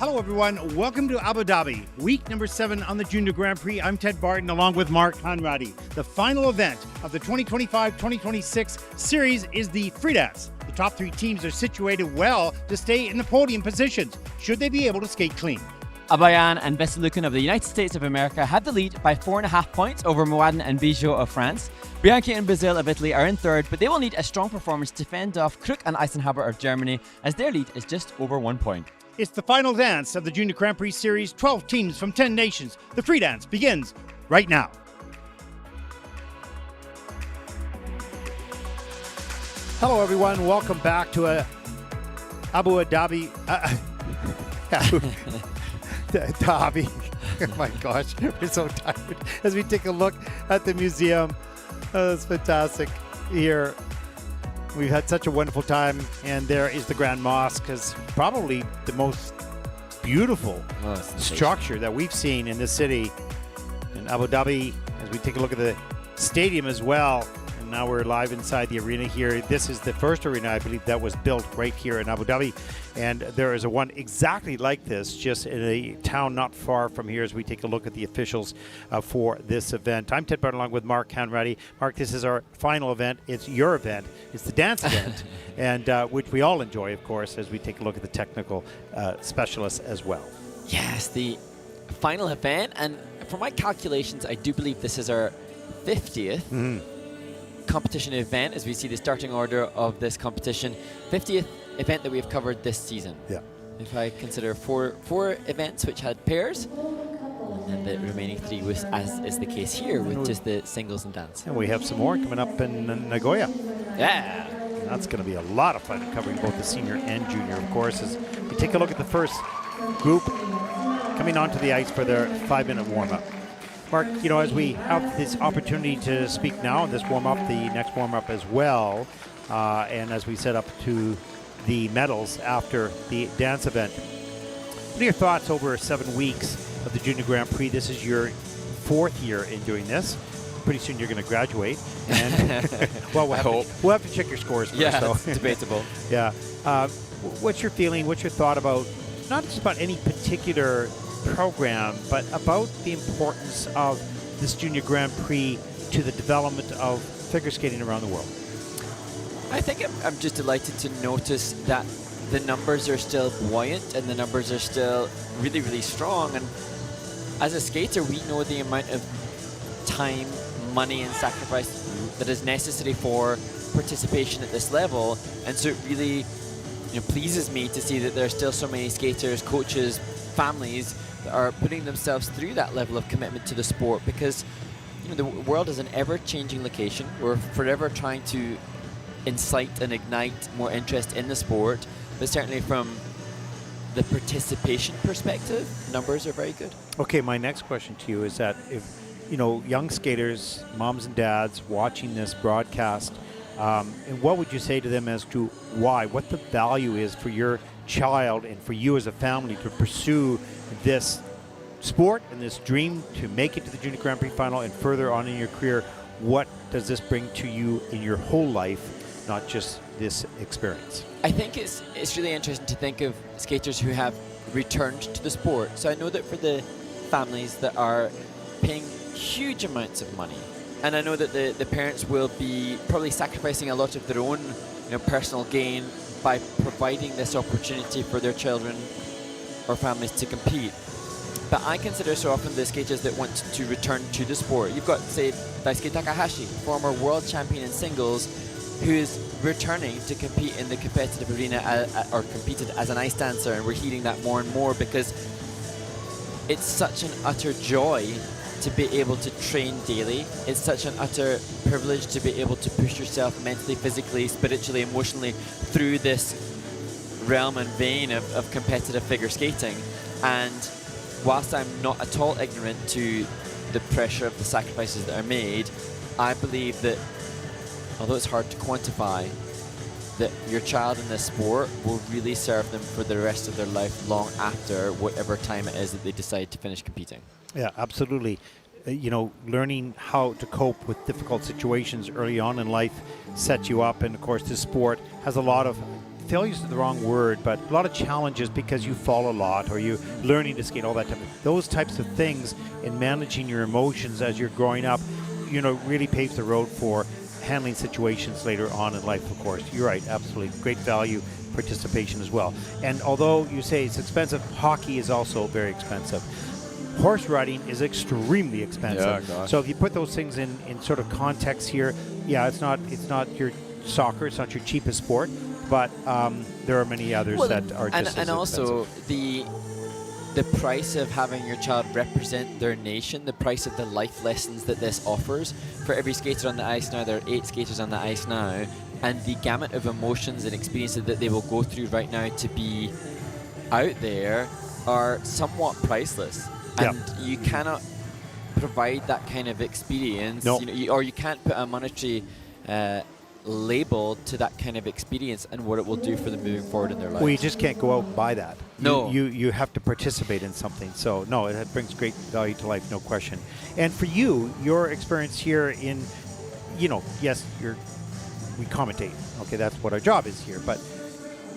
Hello, everyone. Welcome to Abu Dhabi, week number 7 on the Junior Grand Prix. I'm Ted Barton, along with Mark Conradi. The final event of the 2025-2026 series is the free dance. The top 3 teams are situated well to stay in the podium positions, should they be able to skate clean. Abayan and Basile of the United States of America have the lead by 4.5 points over Mouaden and Deveau of France. Bianchi and Basile of Italy are in third, but they will need a strong performance to fend off Kruk and Eisenhaber of Germany, as their lead is just over 1 point. It's the final dance of the Junior Grand Prix series, 12 teams from 10 nations. The free dance begins right now. Hello, everyone. Welcome back to Abu Dhabi. Dhabi. Oh my gosh, we're so tired. As we take a look at the museum, it's fantastic here. We've had such a wonderful time, and there is the Grand Mosque, is probably the most beautiful structure that we've seen in this city. In Abu Dhabi, as we take a look at the stadium as well, and now we're live inside the arena here. This is the first arena, I believe, that was built right here in Abu Dhabi, and there is a one exactly like this just in a town not far from here as we take a look at the officials for this event. I'm Ted Barton along with Mark Conradi. Mark, this is our final event. It's your event. It's the dance event, and which we all enjoy, of course, as we take a look at the technical specialists as well. Yes, the final event, and for my calculations, I do believe this is our 50th competition event, as we see the starting order of this competition. 50th event that we have covered this season. Yeah. If I consider four events which had pairs, and then the remaining 3 was, as is the case here, with just the singles and dance. And we have some more coming up in Nagoya. Yeah. And that's going to be a lot of fun, covering both the senior and junior, of course, as we take a look at the first group coming onto the ice for their 5-minute warm-up. Mark, you know, as we have this opportunity to speak now, this warm-up, the next warm-up as well, and as we set up to the medals after the dance event, what are your thoughts over 7 weeks of the Junior Grand Prix? This is your 4th year in doing this. Pretty soon you're going to graduate. And well, we'll have to check your scores first. Yeah, so. it's debatable. Yeah. What's your feeling? What's your thought about, not just about any particular program, but about the importance of this Junior Grand Prix to the development of figure skating around the world? I think I'm just delighted to notice that the numbers are still buoyant and the numbers are still really, really strong. And as a skater, we know the amount of time, money, and sacrifice that is necessary for participation at this level. And so it really, pleases me to see that there are still so many skaters, coaches, families that are putting themselves through that level of commitment to the sport, because the world is an ever-changing location. We're forever trying to incite and ignite more interest in the sport, but certainly from the participation perspective, numbers are very good. Okay, my next question to you is that if young skaters, moms and dads watching this broadcast, and what would you say to them as to why, what the value is for your child and for you as a family to pursue this sport and this dream to make it to the Junior Grand Prix final and further on in your career? What does this bring to you in your whole life, not just this experience? I think it's really interesting to think of skaters who have returned to the sport. So I know that for the families that are paying huge amounts of money, and I know that the parents will be probably sacrificing a lot of their own personal gain by providing this opportunity for their children or families to compete. But I consider so often the skaters that want to return to the sport. You've got, say, Daisuke Takahashi, former world champion in singles, who is returning to compete in the competitive arena or competed as an ice dancer, and we're hearing that more and more because it's such an utter joy to be able to train daily. It's such an utter privilege to be able to push yourself mentally, physically, spiritually, emotionally through this realm and vein of competitive figure skating. And whilst I'm not at all ignorant to the pressure of the sacrifices that are made, I believe that, although it's hard to quantify, that your child in this sport will really serve them for the rest of their life long after whatever time it is that they decide to finish competing. Yeah, absolutely. Learning how to cope with difficult situations early on in life sets you up. And of course, this sport has a lot of failure is the wrong word, but a lot of challenges because you fall a lot or you're learning to skate, all that type of, those types of things in managing your emotions as you're growing up, you know, really paves the road for handling situations later on in life, of course. You're right, absolutely. Great value participation as well. And although you say it's expensive, hockey is also very expensive. Horse riding is extremely expensive. Yeah, gosh. So if you put those things in sort of context here, yeah, it's not your soccer, it's not your cheapest sport, but there are many others that are just and as also expensive. the price of having your child represent their nation, the price of the life lessons that this offers. For every skater on the ice now, there are 8 skaters on the ice now, and the gamut of emotions and experiences that they will go through right now to be out there are somewhat priceless. And you cannot provide that kind of experience, No. you know, or you can't put a monetary label to that kind of experience and what it will do for them moving forward in their lives. Well, you just can't go out and buy that. No. You have to participate in something. So, no, it brings great value to life, no question. And for you, your experience here in, you know, yes, we commentate. Okay, that's what our job is here. But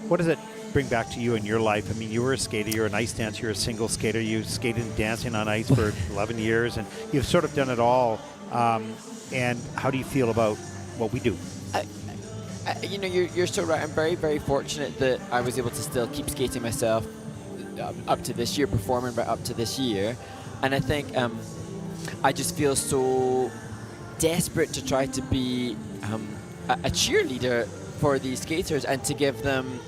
what does it bring back to you in your life? I mean, you were a skater, you're an ice dancer, you're a single skater, you skated and dancing on ice for 11 years, and you've sort of done it all. And how do you feel about what we do? You know, you're so right. I'm very, very fortunate that I was able to still keep skating myself up to this year, performing right up to this year. And I think I just feel so desperate to try to be a cheerleader for these skaters and to give them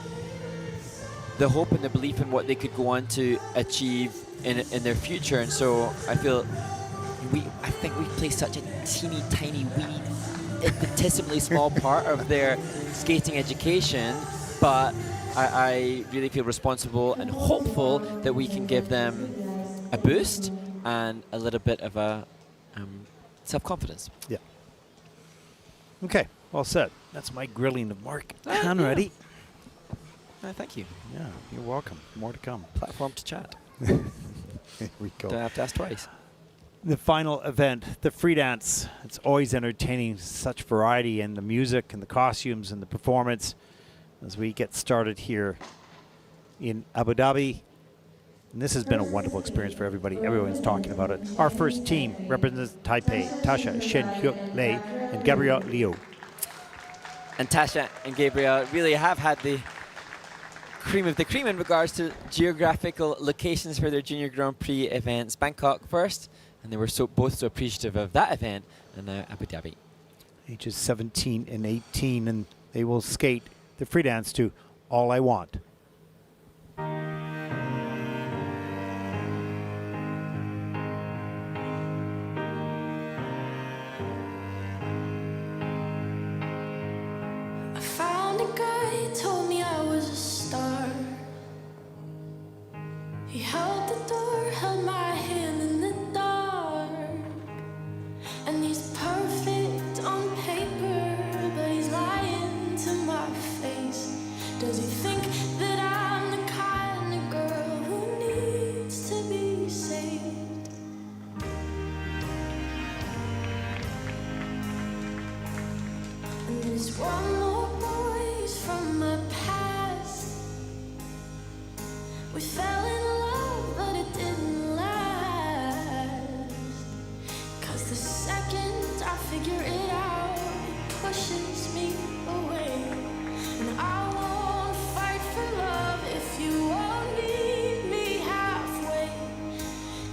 the hope and the belief in what they could go on to achieve in their future. And so I feel I think we play such a teeny tiny infinitesimally small part of their skating education, but I really feel responsible and hopeful that we can give them a boost and a little bit of a self-confidence. Yeah. Okay, all set. That's my grilling of Mark. I'm ready. Thank you. Yeah, you're welcome. More to come. Platform to chat. Here we go. Don't have to ask twice. The final event, the free dance. It's always entertaining, such variety in the music and the costumes and the performance as we get started here in Abu Dhabi. And this has been a wonderful experience for everybody. Everyone's talking about it. Our first team represents Taipei, Tasha, Shen Hyuk Lei, and Gabriel Liu. And Tasha and Gabriel really have had the cream of the cream in regards to geographical locations for their Junior Grand Prix events. Bangkok first, and they were both so appreciative of that event, and now Abu Dhabi. Ages 17 and 18, and they will skate the free dance to All I Want. I found a guy, told me I was a star. He held the door, held my hand in the dark. And he's perfect on paper, but he's lying to my face. Does he think that I'm the kind of girl who needs to be saved? And there's one more voice from my past. We fell in love, but it didn't last. 'Cause the second I figure it out, it pushes me away. And I won't fight for love if you won't meet me halfway.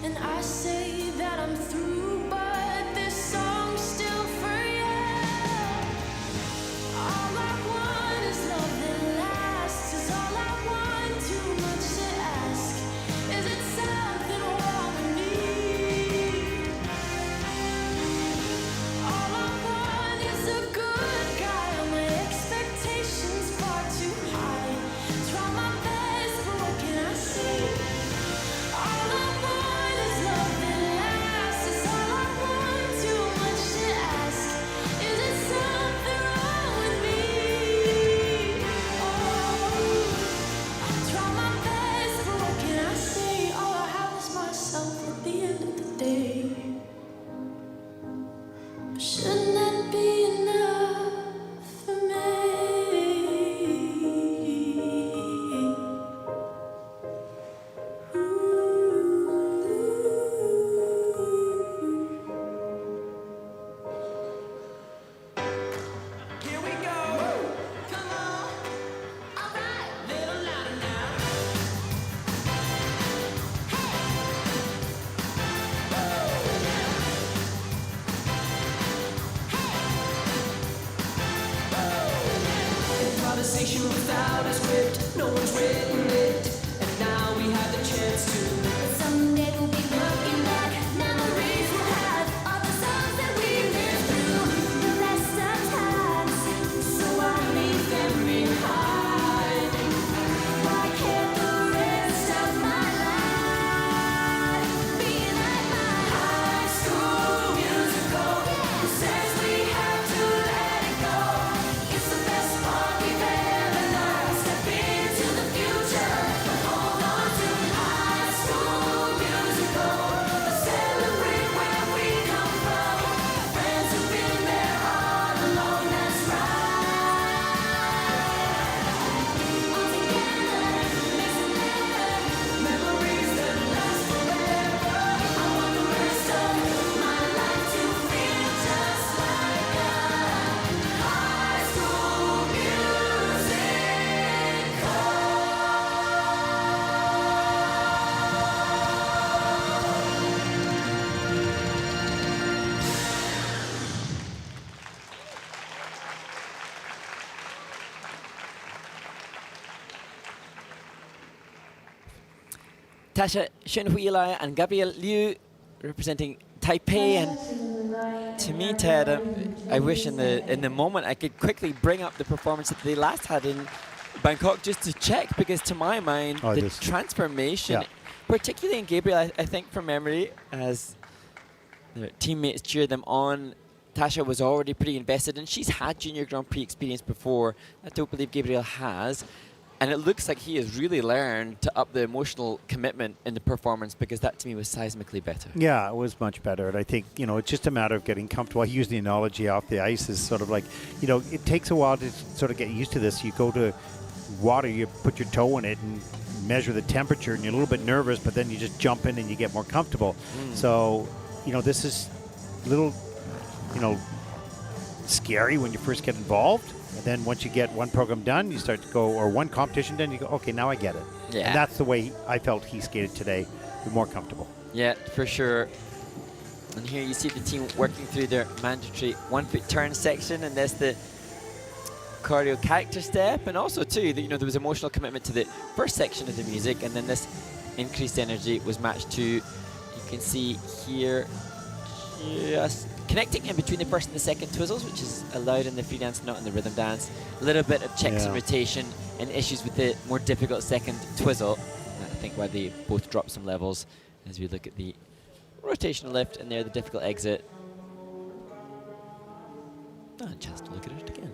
And I say that I'm through, but this song's still for you. conversation without a script. No one's written it, and now we have the chance to. Someday we'll be looking back, memories we'll have, all the songs that we lived through, the best of times, so I'll leave them behind. Why can't the rest of my life be like my high school musical? Who says we have to let it go? It's the best part we've ever known. Step into the future, but hold on to high school musical. Celebrate where we come from. Friends who've been there all along, that's right. All together, makes it better. Memories that last forever. I want the rest of my life to feel just like a high school Tasha Shenhuilai and Gabriel Liu representing Taipei. And to me, Ted, I wish in the moment I could quickly bring up the performance that they last had in Bangkok just to check, because to my mind, the transformation, particularly in Gabriel, I think from memory, as their teammates cheered them on, Tasha was already pretty invested, and she's had Junior Grand Prix experience before. I don't believe Gabriel has. And it looks like he has really learned to up the emotional commitment in the performance, because that to me was seismically better. Yeah, it was much better. And I think, it's just a matter of getting comfortable. I use the analogy off the ice is sort of like, it takes a while to sort of get used to this. You go to water, you put your toe in it and measure the temperature, and you're a little bit nervous, but then you just jump in and you get more comfortable. So, this is a little, scary when you first get involved. And then once you get one program done, you start to go, or one competition done, you go, okay, now I get it. Yeah. And that's the way I felt he skated today, more comfortable. Yeah, for sure. And here you see the team working through their mandatory 1-foot turn section, and there's the choreo character step, and also too, there was emotional commitment to the first section of the music, and then this increased energy was matched to, you can see here, just connecting in between the first and the second twizzles, which is allowed in the free dance, not in the rhythm dance. A little bit of checks and rotation and issues with the more difficult second twizzle. I think why they both drop some levels as we look at the rotational lift and there the difficult exit. A chance to look at it again.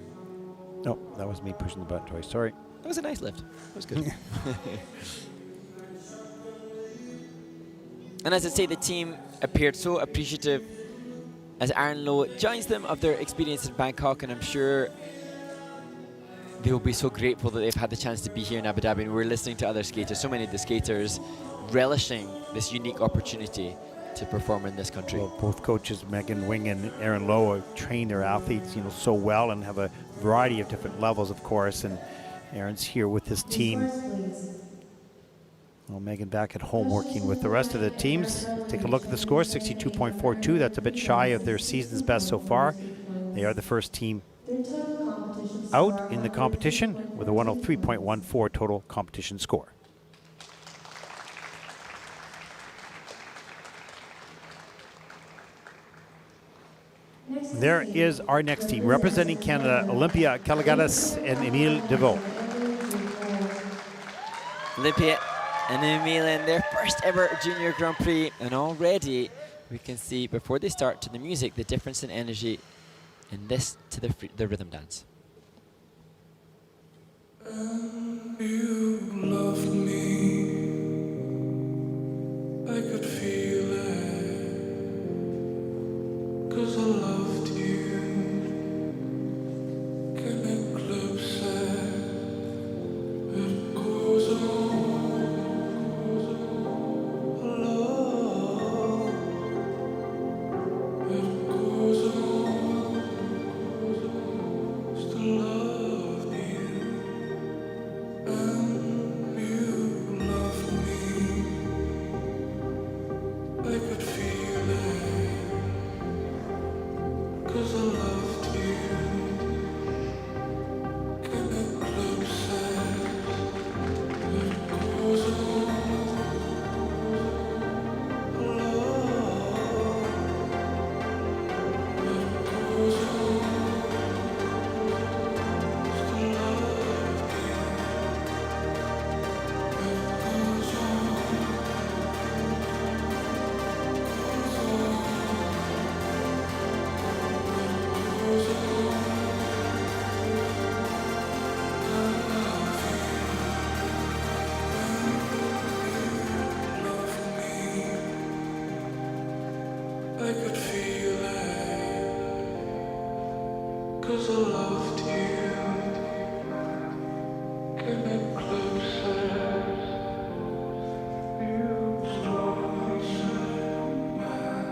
No, that was me pushing the button twice. Sorry. That was a nice lift. That was good. And as I say, the team appeared so appreciative as Aaron Lowe joins them of their experience in Bangkok, and I'm sure they will be so grateful that they've had the chance to be here in Abu Dhabi. And we're listening to other skaters, so many of the skaters relishing this unique opportunity to perform in this country. Well, both coaches, Megan Wing and Aaron Lowe, train their athletes, so well, and have a variety of different levels, of course. And Aaron's here with his team. Well, Megan back at home working with the rest of the teams. Take a look at the score, 62.42. That's a bit shy of their season's best so far. They are the first team out in the competition with a 103.14 total competition score. There is our next team representing Canada, Olympia, Kalaganis, and Emil Deveau. Olympia and Emil in their first ever Junior Grand Prix, and already we can see before they start to the music the difference in energy in this to the rhythm dance. You loved me, I could feel it, 'cause I loved you. Can eclipse it goes on. Love, it goes on. 'cause I loved you. Can it closer? You strong inside, man.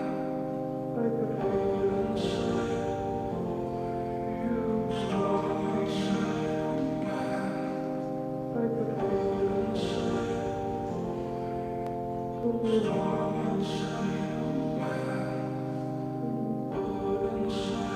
I could feel inside. You strong inside, man. I could feel inside. You strong inside, man. Put inside.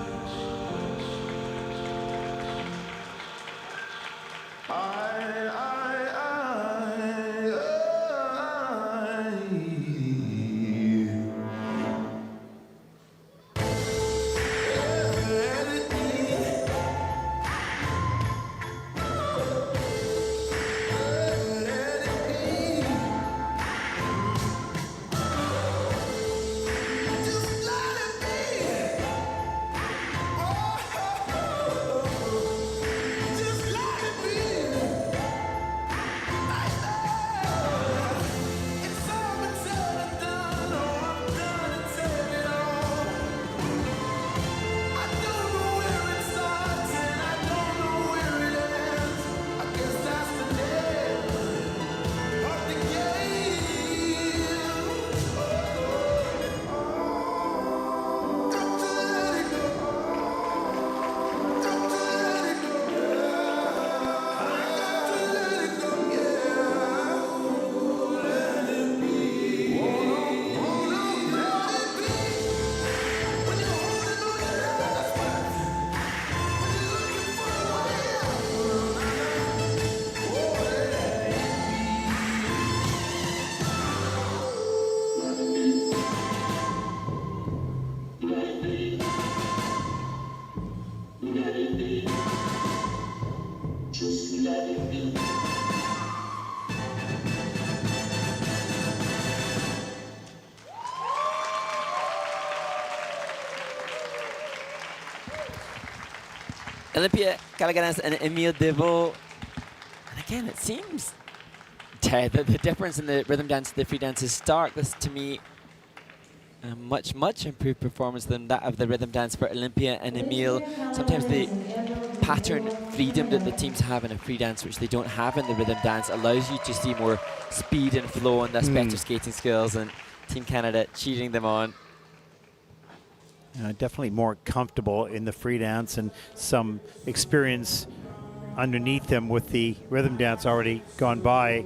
Olympia, Kalaganis, and Emil Deveau. And again, it seems, Ted, that the difference in the rhythm dance to the free dance is stark. This, to me, a much, much improved performance than that of the rhythm dance for Olympia and Emil. Sometimes the pattern freedom that the teams have in a free dance, which they don't have in the rhythm dance, allows you to see more speed and flow and thus better skating skills, and Team Canada cheering them on. Definitely more comfortable in the free dance and some experience underneath them with the rhythm dance already gone by.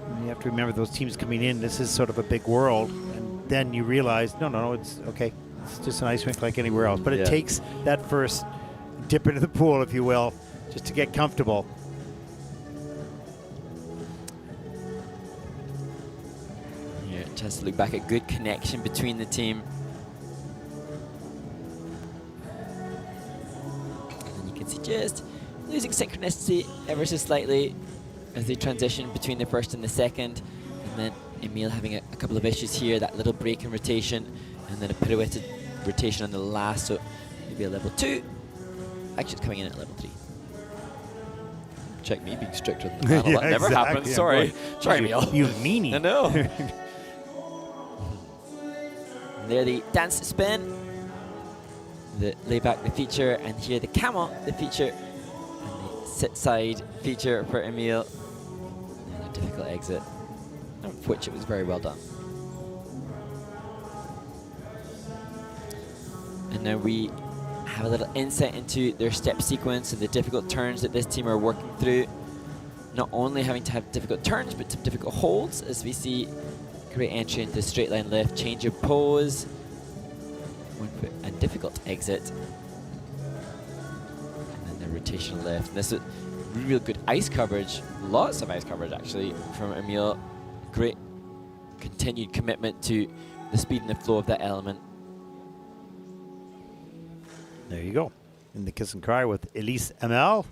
And you have to remember those teams coming in, this is sort of a big world. And then you realize, no, it's okay. It's just an ice rink like anywhere else. But it takes that first dip into the pool, if you will, just to get comfortable. Yeah, just look back at good connection between the team. Just losing synchronicity ever so slightly as they transition between the first and the second. And then Emil having a couple of issues here, that little break in rotation, and then a pirouetted rotation on the last, so maybe a level 2. Actually, it's coming in at level 3. Check me being stricter than the panel. Yeah, that never exactly. happened. Sorry. Sorry, Emil. You meanie. I know. And there the dance spin. The layback, the feature, and here the camel, the feature, and the sit side feature for Emil. And a difficult exit, of which it was very well done. And now we have a little insight into their step sequence and the difficult turns that this team are working through. Not only having to have difficult turns, but some difficult holds, as we see great entry into straight line lift, change of pose, 1 foot and difficult exit, and then the rotational lift. And this is real good ice coverage, lots of ice coverage actually from Emil. Great continued commitment to the speed and the flow of that element. There you go. In the kiss and cry with Elise Emil,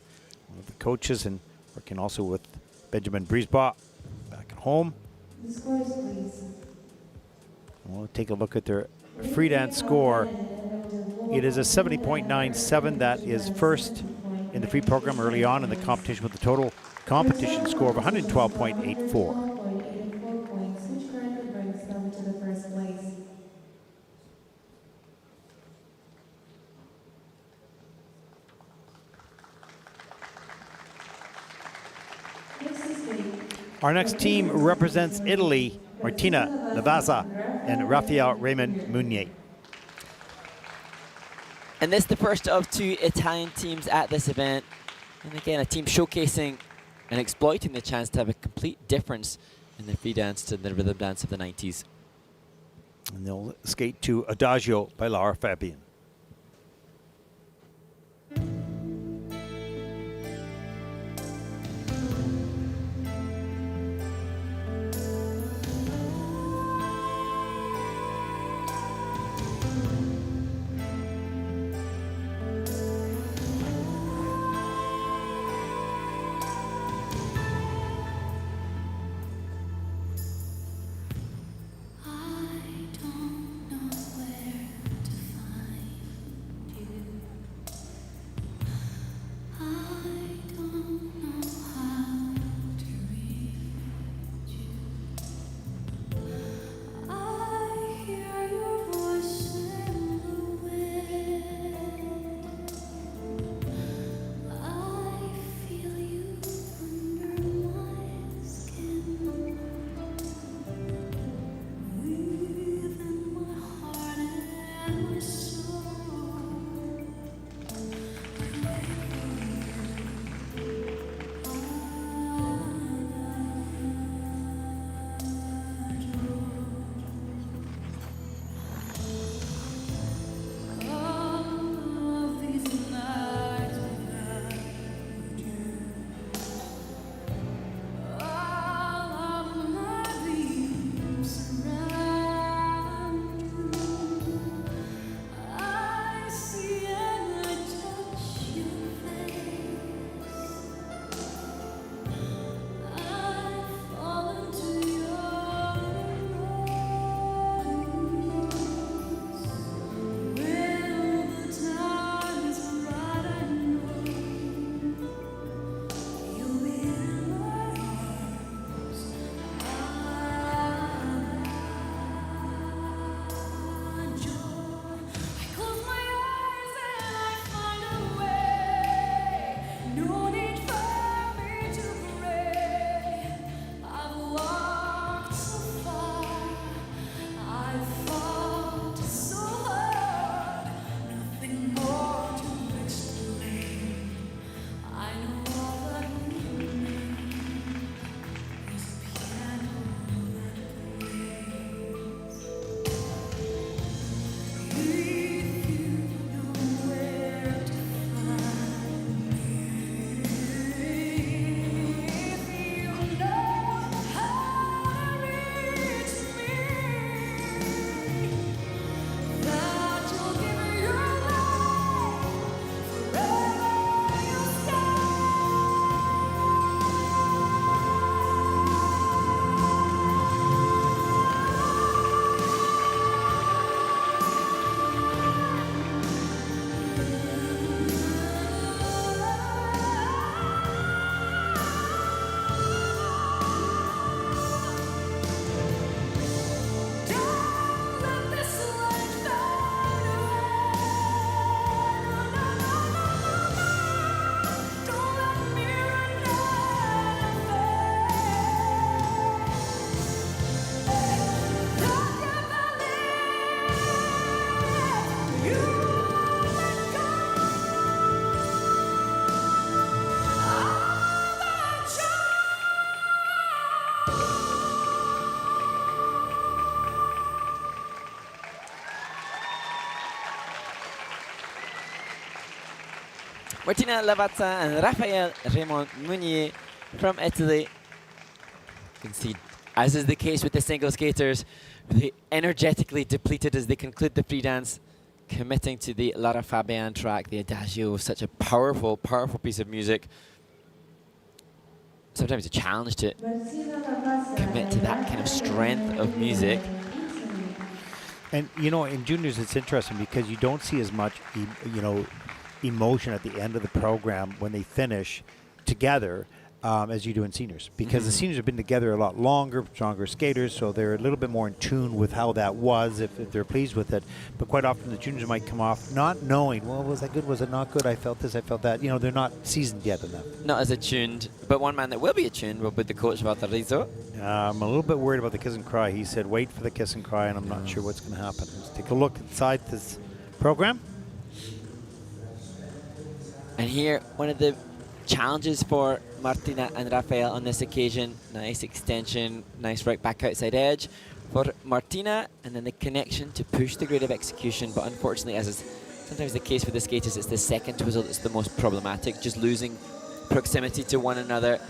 one of the coaches, and working also with Benjamin Brisebois back at home. The scores, please. We'll take a look at their free dance score. It is a 70.97. That is first in the free program early on in the competition with a total competition score of 112.84. 112.84 points, which currently brings them to the first place. Our next team represents Italy, Martina, Lavazza, and Raphael Raymond Meunier. And this is the first of 2 Italian teams at this event. And again, a team showcasing and exploiting the chance to have a complete difference in the free dance to the rhythm dance of the 90s. And they'll skate to Adagio by Lara Fabian. Martina Lavazza and Raphael Raymond Meunier from Italy. You can see, as is the case with the single skaters, really energetically depleted as they conclude the free dance, committing to the Lara Fabian track, the Adagio, such a powerful, powerful piece of music. Sometimes a challenge to commit to that kind of strength of music. And, you know, in juniors, it's interesting because you don't see as much, emotion at the end of the program when they finish together. as you do in seniors, because the seniors have been together a lot longer, stronger skaters, so they're a little bit more in tune with how that was, if they're pleased with it. But quite often the juniors might come off not knowing, well, was that good, was it not good, I felt this, I felt that. You know, they're not seasoned yet enough. Not as attuned, but one man that will be attuned will be the coach Valtteri. I'm a little bit worried about the kiss and cry. He said, wait for the kiss and cry, and I'm not sure what's going to happen. Let's take a look inside this program. And here, one of the challenges for Martina and Raphael on this occasion. Nice extension, nice right back outside edge for Martina, and then the connection to push the grade of execution. But unfortunately, as is sometimes the case with the skaters, it's the second twizzle that's the most problematic, just losing proximity to one another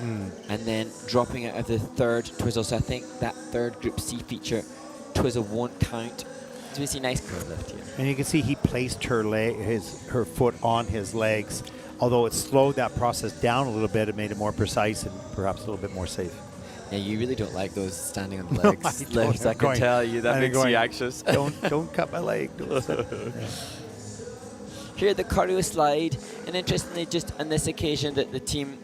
and then dropping out of the third twizzle. So I think that third group C feature twizzle won't count. So we see nice curve lift here. And you can see he placed her foot on his legs. Although it slowed that process down a little bit, it made it more precise and perhaps a little bit more safe. Yeah, you really don't like those standing on the legs. No, I don't. I can tell you. That makes you anxious. Don't cut my leg. Here the choreo slide, and interestingly, just on this occasion, that the team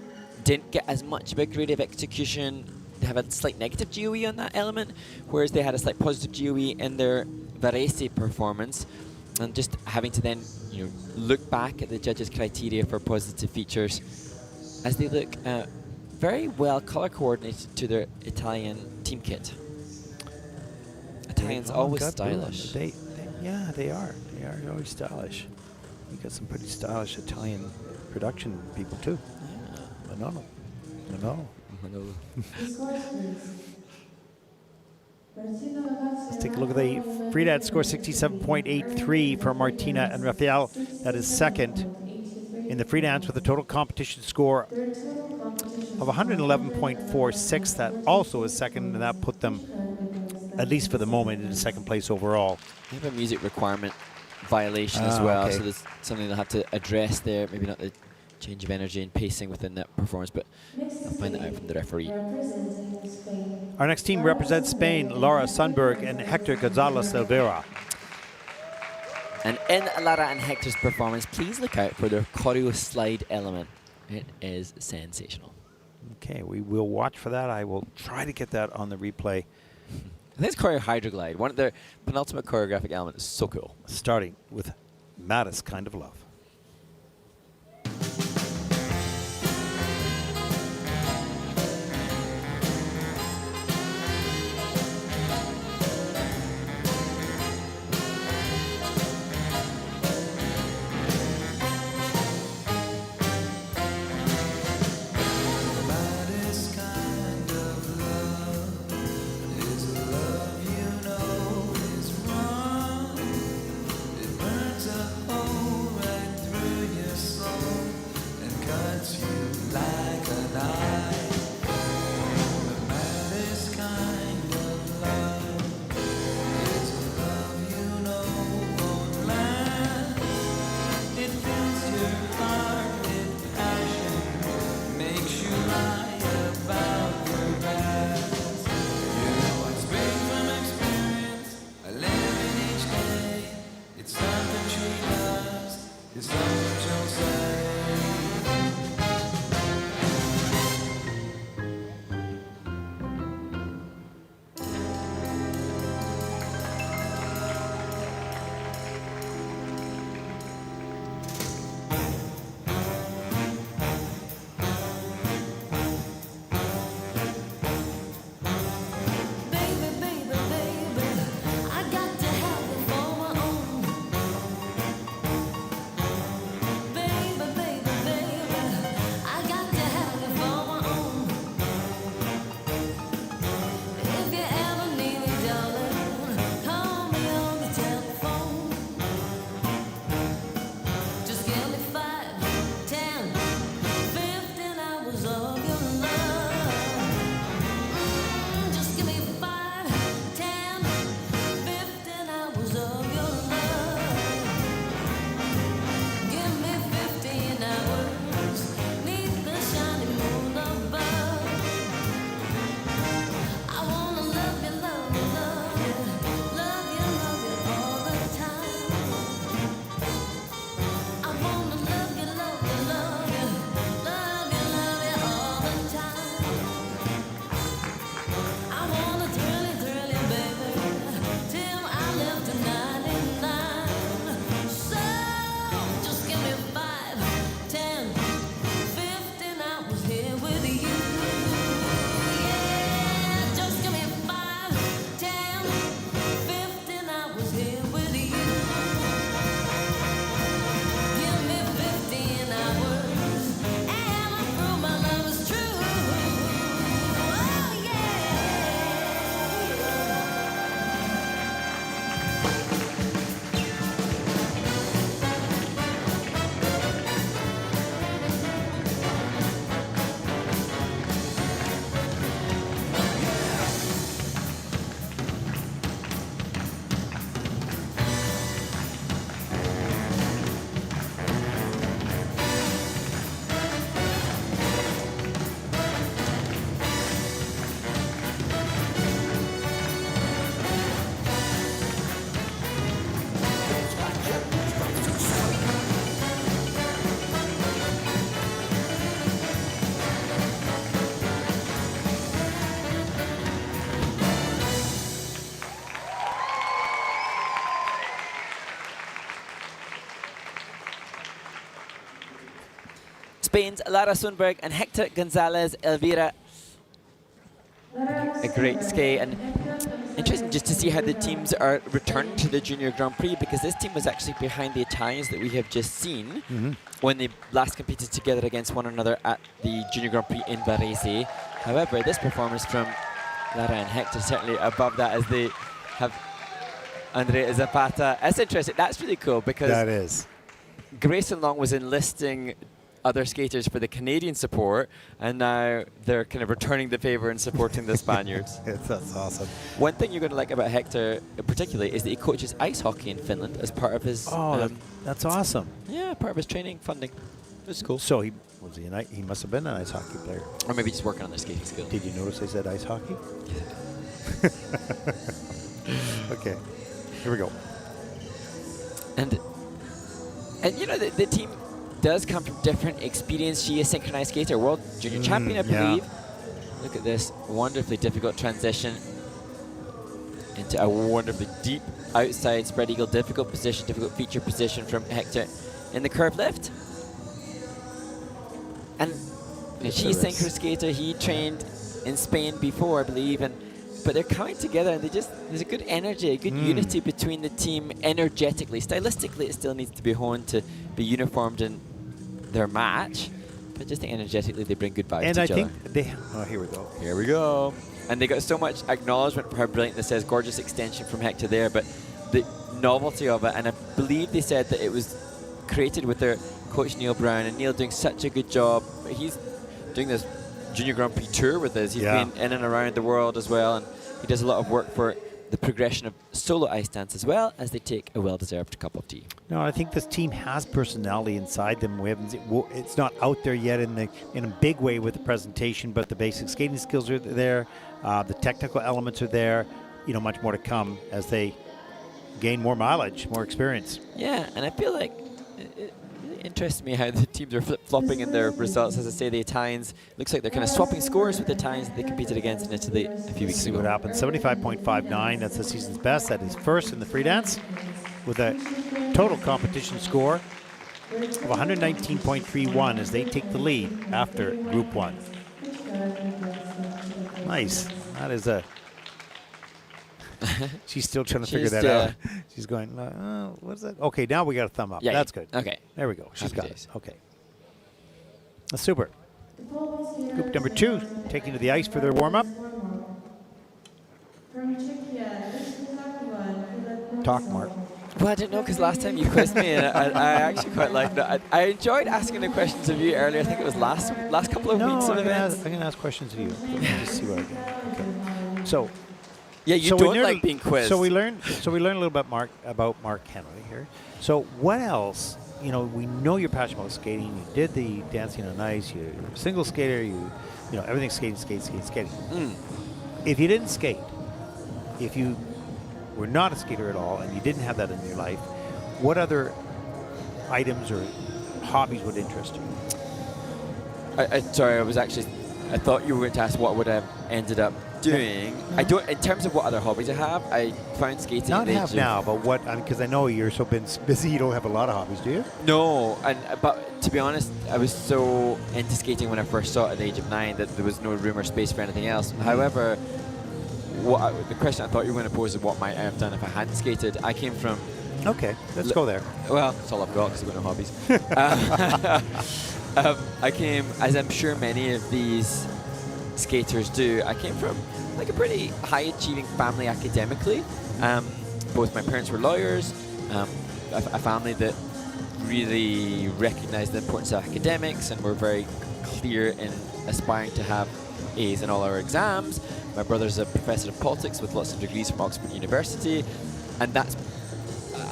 didn't get as much of a grade of execution. They have a slight negative GOE on that element, whereas they had a slight positive GOE in their Varese performance. And just having to then, you know, look back at the judges' criteria for positive features as they look very well color coordinated to their Italian team kit. Italians always stylish. They are. They are always stylish. You got some pretty stylish Italian production people too. Yeah. No. Let's take a look at the free dance score, 67.83 for Martina and Raphael. That is second in the free dance with a total competition score of 111.46. That also is second, and that put them, at least for the moment, in second place overall. They have a music requirement violation as well, okay. so there's something they'll have to address there. Maybe not the change of energy and pacing within that performance, but I'll find that out from the referee. Our next team represents Spain, Lara, Sundberg, and Hector Gonzalez Elvira. And in Lara and Hector's performance, please look out for their choreo slide element. It is sensational. Okay, we will watch for that. I will try to get that on the replay. I think it's choreo hydroglide. One of their penultimate choreographic elements is so cool. Starting with Maddest Kind of Love. Burns a hole right Spain's Lara Sundberg and Hector Gonzalez, Elvira. A great skate, and interesting just to see how the teams are returned to the Junior Grand Prix, because this team was actually behind the Italians that we have just seen when they last competed together against one another at the Junior Grand Prix in Varese. However, this performance from Lara and Hector certainly above that, as they have Andrea Zapata. That's interesting. That's really cool, because That is. Grayson Long was enlisting other skaters for the Canadian support, and now they're kind of returning the favor and supporting the Spaniards. That's awesome. One thing you're going to like about Hector particularly is that he coaches ice hockey in Finland as part of his That's awesome. yeah, part of his training funding. It's cool. So he must have been an ice hockey player. Or maybe just working on their skating skills. Did you notice I said ice hockey? Okay, here we go. And you know, the team does come from different experience. She is synchronized skater, world junior champion, I believe. Look at this wonderfully difficult transition into a wonderfully deep outside spread eagle, difficult position, difficult feature position from Hector in the curve lift. And you know, she's synchro skater. He trained in Spain before, I believe, but they're coming together, and there's a good energy, a good unity between the team energetically. Stylistically, it still needs to be honed to be uniformed in their match, but just energetically they bring good vibes And to I each other. think they. Oh, here we go. Here we go. And they got so much acknowledgement for how brilliant this is. Gorgeous extension from Hector there, but the novelty of it, and I believe they said that it was created with their coach Neil Brown, and Neil doing such a good job. He's doing this Junior Grand Prix tour with us. He's been in and around the world as well, and he does a lot of work for the progression of solo ice dance as well, as they take a well-deserved cup of tea. No, I think this team has personality inside them. We haven't. It's not out there yet in a big way with the presentation, but the basic skating skills are there. The technical elements are there. You know, much more to come as they gain more mileage, more experience. Yeah, and I feel like it really interests me how the teams are flip-flopping in their results. As I say, the Italians, looks like they're kind of swapping scores with the Italians that they competed against in Italy a few weeks See ago. what happens. 75.59. That's the season's best. That is first in the free dance with a total competition score of 119.31 as they take the lead after Group 1. Nice. That is a... She's still trying to figure that out. She's going, what's that? Okay, now we got a thumb up. Yeah, That's good. Okay. There we go. She's Happy got days. it. Okay. That's super. Group number 2 taking to the ice for their warm-up. Talk, Mark. Well, I didn't know, because last time you quizzed me, and I actually quite liked that. I enjoyed asking the questions of you earlier. I think it was last couple of weeks of I'm events. going to ask questions of you. Just see what I get. Okay. So, Yeah, you so we don't learned like being quizzed. So we learned a little bit about Mark Henley here. So what else? You know, we know you're passionate about skating. You did the dancing on ice. You're a single skater. You know everything skating. If you didn't skate, if you were not a skater at all, and you didn't have that in your life, what other items or hobbies would interest you? Sorry, I thought you were going to ask what would I have ended up doing. I don't. In terms of what other hobbies I have, I found skating. Not at the have age now, but what? Because I know you're so busy. You don't have a lot of hobbies, do you? No, but to be honest, I was so into skating when I first saw it at the age of 9 that there was no room or space for anything else. However, the question I thought you were going to pose is what might I have done if I hadn't skated. I came from. Okay, let's go there. Well, that's all I've got because I've got no hobbies. I came, as I'm sure many of these skaters do, I came from like a pretty high-achieving family academically. Both my parents were lawyers, a family that really recognized the importance of academics and were very clear in aspiring to have A's in all our exams. My brother's a professor of politics with lots of degrees from Oxford University, and that's,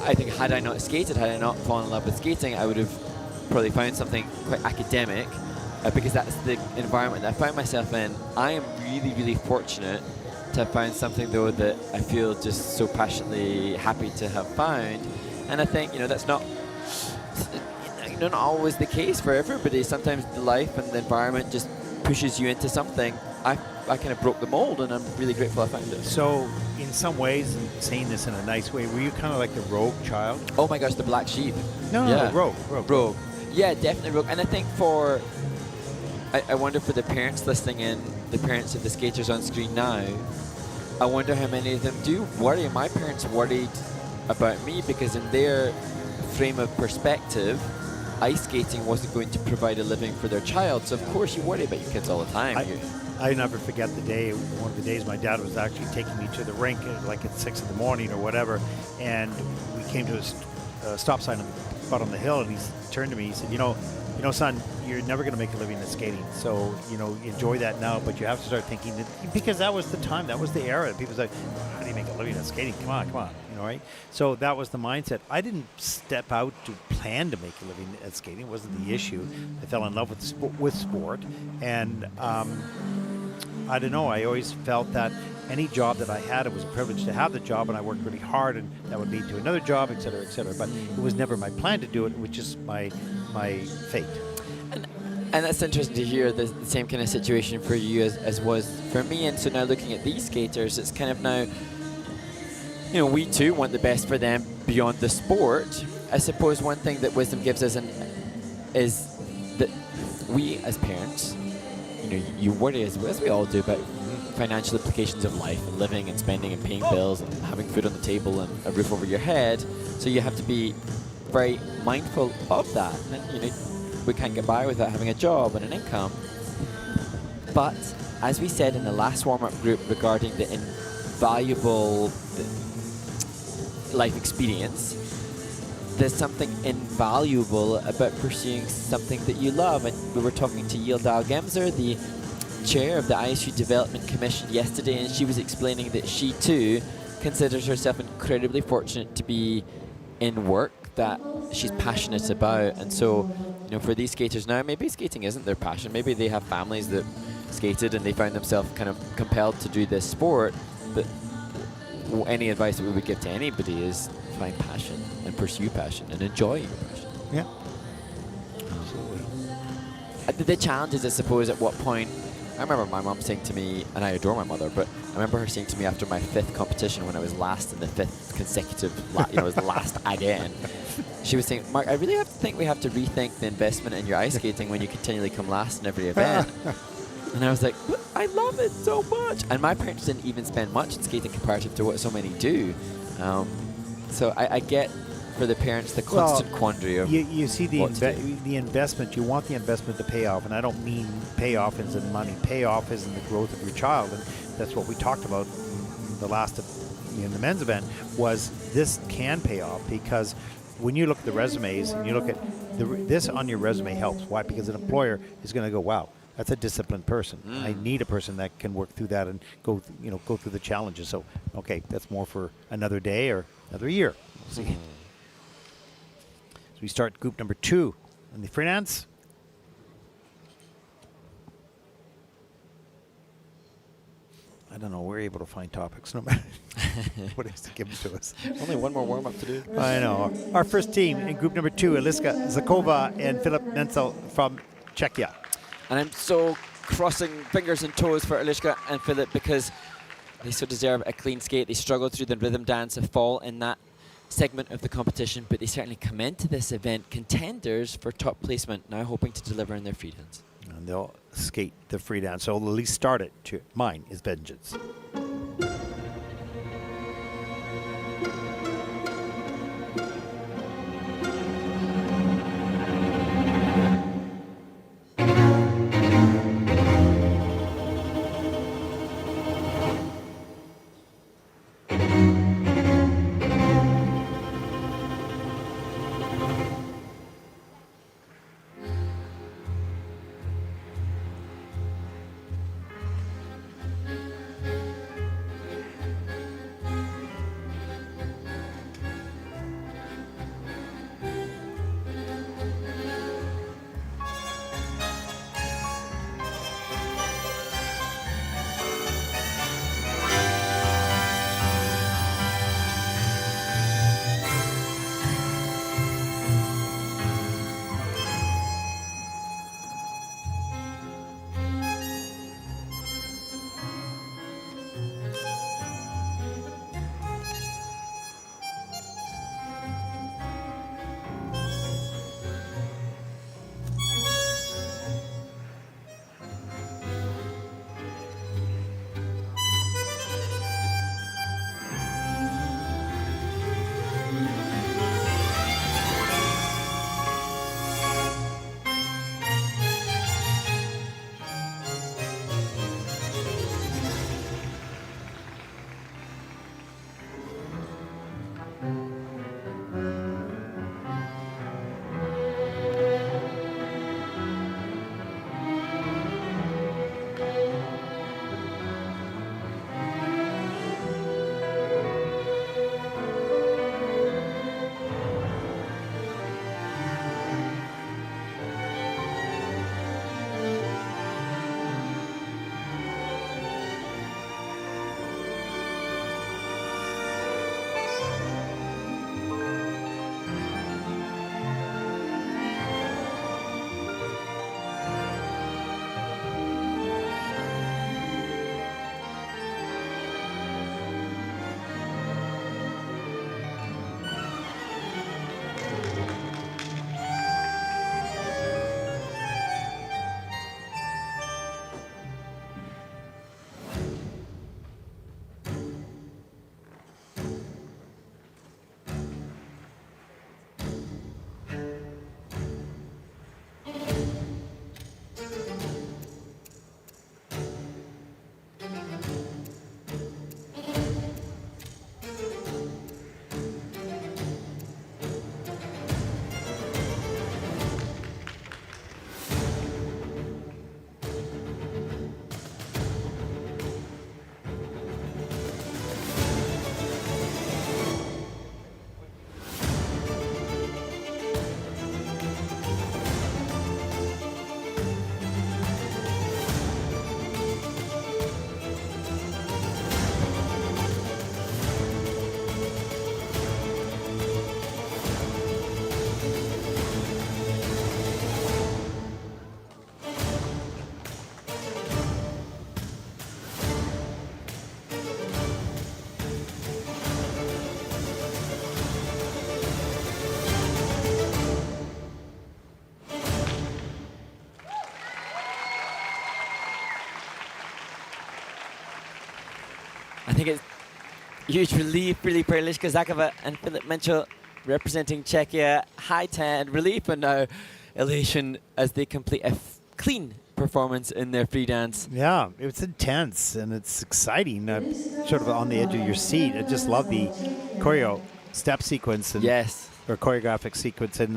I think, had I not skated, had I not fallen in love with skating, I would have probably found something quite academic, because that's the environment that I found myself in. I am really, really fortunate to have found something, though, that I feel just so passionately happy to have found. And I think, that's not always the case for everybody. Sometimes the life and the environment just pushes you into something. I kind of broke the mold, and I'm really grateful I found it. So, in some ways, and saying this in a nice way, were you kind of like the rogue child? Oh my gosh, the black sheep. No, Yeah. rogue. Rogue. Yeah, definitely, Rogue. And I think I wonder for the parents listening in, the parents of the skaters on screen now, I wonder how many of them do worry. My parents worried about me because in their frame of perspective, ice skating wasn't going to provide a living for their child. So of course you worry about your kids all the time. I never forget the day, one of the days my dad was actually taking me to the rink like at 6 in the morning or whatever, and we came to a stop sign out on the hill, and he turned to me, he said, you know, son, you're never going to make a living at skating, so, enjoy that now, but you have to start thinking that, because that was the time, that was the era. People say, how do you make a living at skating? Come on, right? So that was the mindset. I didn't step out to plan to make a living at skating. It wasn't the issue. I fell in love with sport, and I don't know, I always felt that any job that I had, it was a privilege to have the job, and I worked really hard, and that would lead to another job, et cetera, but it was never my plan to do it, which is my fate. And that's interesting to hear the same kind of situation for you as was for me. And so now looking at these skaters, it's kind of now, we too want the best for them beyond the sport. I suppose one thing that wisdom gives us is that we as parents, you worry as we all do about financial implications of life and living and spending and paying bills and having food on the table and a roof over your head. So you have to be very mindful of that. And, we can't get by without having a job and an income. But as we said in the last warm-up group regarding the invaluable life experience, there's something invaluable about pursuing something that you love. And we were talking to Yildau Gemser, the chair of the ISU Development Commission yesterday, and she was explaining that she too considers herself incredibly fortunate to be in work that she's passionate about. And so, for these skaters now, maybe skating isn't their passion. Maybe they have families that skated and they found themselves kind of compelled to do this sport. But any advice that we would give to anybody is find passion and pursue passion and enjoy your passion. Yeah. Absolutely. The challenge is, I suppose, at what point. I remember my mom saying to me, and I adore my mother, but I remember her saying to me after my 5th competition when I was last in the 5th consecutive, I was last again. She was saying, Mark, I really think we have to rethink the investment in your ice skating when you continually come last in every event. And I was like, I love it so much. And my parents didn't even spend much in skating comparative to what so many do. So I get for the parents the constant quandary of you see the investment. You want the investment to pay off, and I don't mean payoff is in money. Payoff is in the growth of your child, and that's what we talked about in the last in the men's event. Was this can pay off because when you look at the resumes and you look at this on your resume helps. Why? Because an employer is going to go, wow, that's a disciplined person. I need a person that can work through that and go through the challenges. So, okay, that's more for another day or another year. We'll see. So we start group number 2 in the freelance. I don't know. We're able to find topics no matter what is to give to us. Only one more warm-up to do. I know. Our first team in group number 2, Eliska, Zakova, and Filip Mencl from Czechia. And I'm so crossing fingers and toes for Eliska and Filip because they so deserve a clean skate. They struggled through the rhythm dance, a fall in that segment of the competition, but they certainly come into this event contenders for top placement, now hoping to deliver in their freedances. And they'll skate the free dance. So at least start it. Mine is vengeance. I think it's huge relief really for Eliska, Zakova and Filip Mencl representing Czechia. High 10, relief and now elation as they complete a clean performance in their free dance. Yeah, it's intense and it's exciting. Sort of on the edge of your seat. I just love the choreo step sequence and Yes. or choreographic sequence, and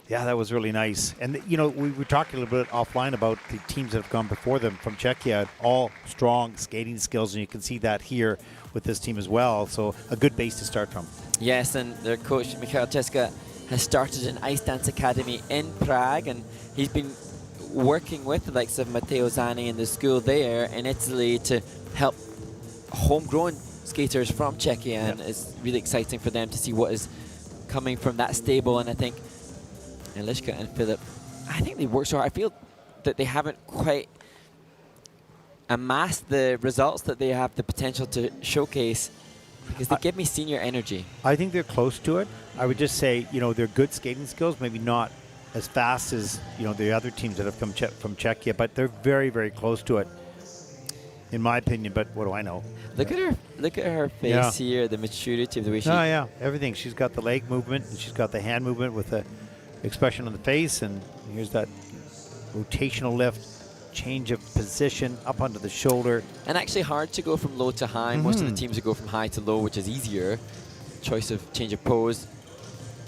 yeah, that was really nice. And you know, we were talking a little bit offline about the teams that have gone before them from Czechia, all strong skating skills, and you can see that here with this team as well. So a good base to start from. Yes, and their coach Michal Czeska has started an ice dance academy in Prague, and he's been working with the likes of Matteo Zani in the school there in Italy to help homegrown skaters from Czechia, and it's really exciting for them to see what is coming from that stable. And I think Eliska and Filip, I think they work so hard. I feel that they haven't quite amassed the results that they have the potential to showcase, because they give me senior energy. I think they're close to it. I would just say, you know, they're good skating skills, maybe not as fast as, you know, the other teams that have come from Czechia, but they're very, very close to it, in my opinion. But what do I know? Look at her face here, the maturity of the way she... Oh, yeah, everything. She's got the leg movement, and she's got the hand movement with the expression on the face, and here's that rotational lift, change of position up onto the shoulder. And actually hard to go from low to high. Most of the teams would go from high to low, which is easier. Choice of change of pose.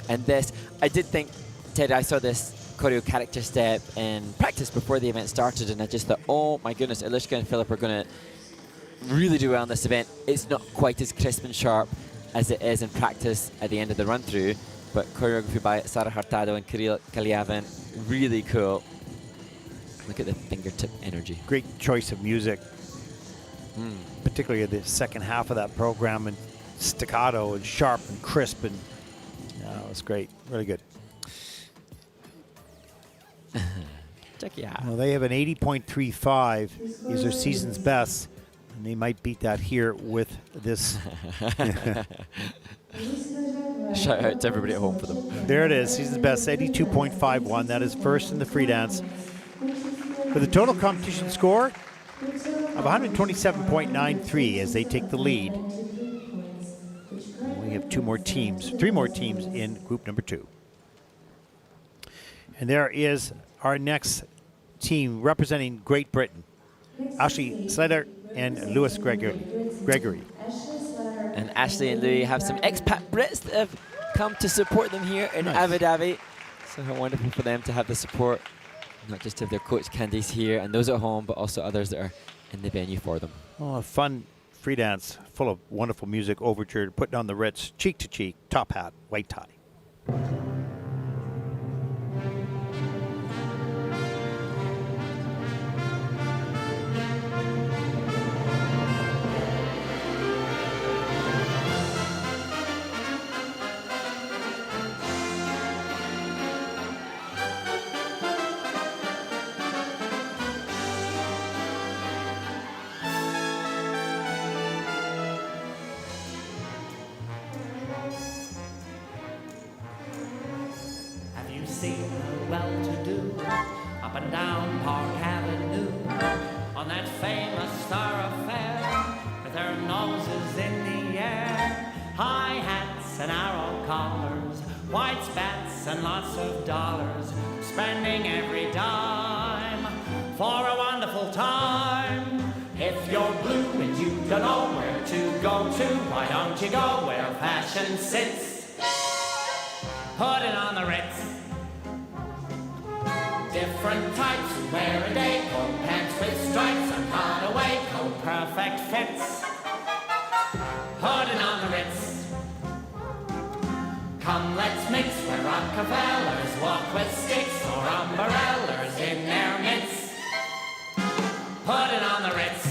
And this, I did think, Ted, I saw this choreo character step in practice before the event started, and I just thought, oh my goodness, Eliska and Filip are going to really do well in this event. It's not quite as crisp and sharp as it is in practice at the end of the run-through, but choreography by Sara Hurtado and Kirill Kaliavin, really cool. Look at the fingertip energy. Great choice of music, particularly the second half of that program, and staccato and sharp and crisp, and it was great, really good. Czechia. Well, they have an 80.35 is their season's best, and they might beat that here with this. Shout out to everybody at home for them. There it is, season's best, 82.51. That is first in the free dance, with a total competition score of 127.93 as they take the lead. We have three more teams in group number 2. And there is our next team representing Great Britain, Ashlie, Slatter, and Louis Gregory. And Ashlie and Louis have some expat Brits that have come to support them here in Abu Dhabi. So how wonderful for them to have the support, not just of their coach Candice here and those at home, but also others that are in the venue for them. Oh, a fun free dance full of wonderful music, overture, putting on the Ritz, cheek to cheek, top hat, white tie. Seen the well-to-do up and down Park Avenue on that famous thoroughfare with their noses in the air, high hats and arrow collars, white spats and lots of dollars, spending every dime for a wonderful time. If you're blue and you don't know where to go to, why don't you go where fashion sits? Put it on the Ritz. Different types who wear a day coat, pants with stripes and cutaway coat, perfect fits. Put it on the Ritz. Come, let's mix where Rockefellers walk with sticks or umbrellas in their mitts. Put it on the Ritz.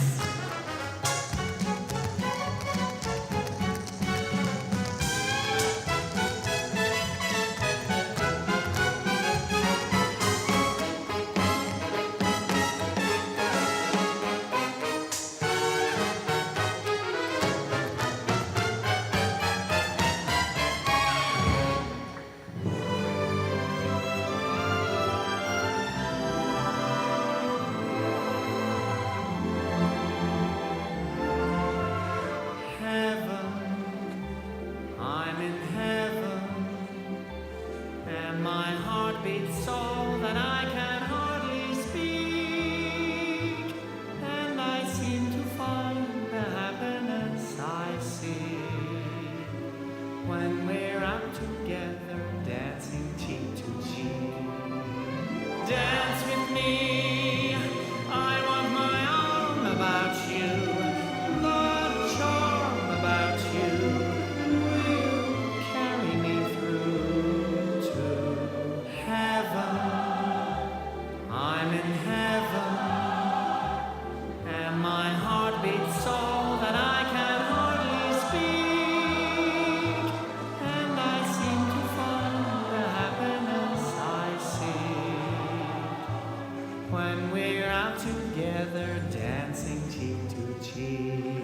together, dancing cheek to cheek.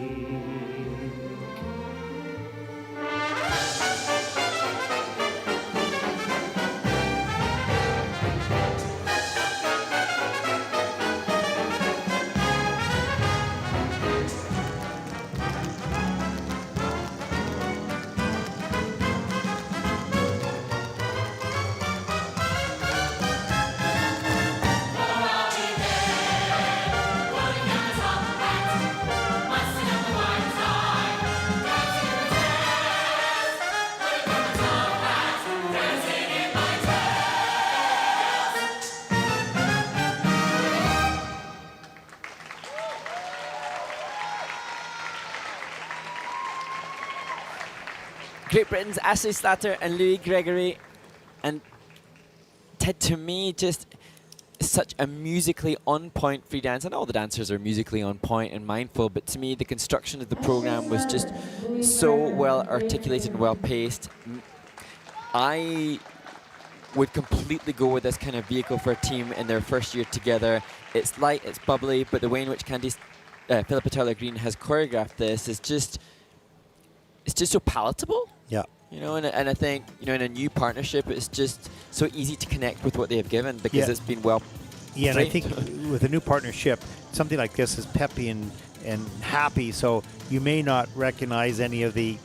Great Britain's Ashlie, Slatter and Louis Gregory, and to me just such a musically on point free dance, and all the dancers are musically on point and mindful, but to me the construction of the program was just so well articulated and well paced. I would completely go with this kind of vehicle for a team in their first year together. It's light, it's bubbly, but the way in which Philip Tyler-Green has choreographed this is just, it's just so palatable. Yeah. You know, and I think, you know, in a new partnership, it's just so easy to connect with what they have given because it's been well Yeah, and I framed. think with a new partnership, something like this is peppy and happy, so you may not recognize any of the,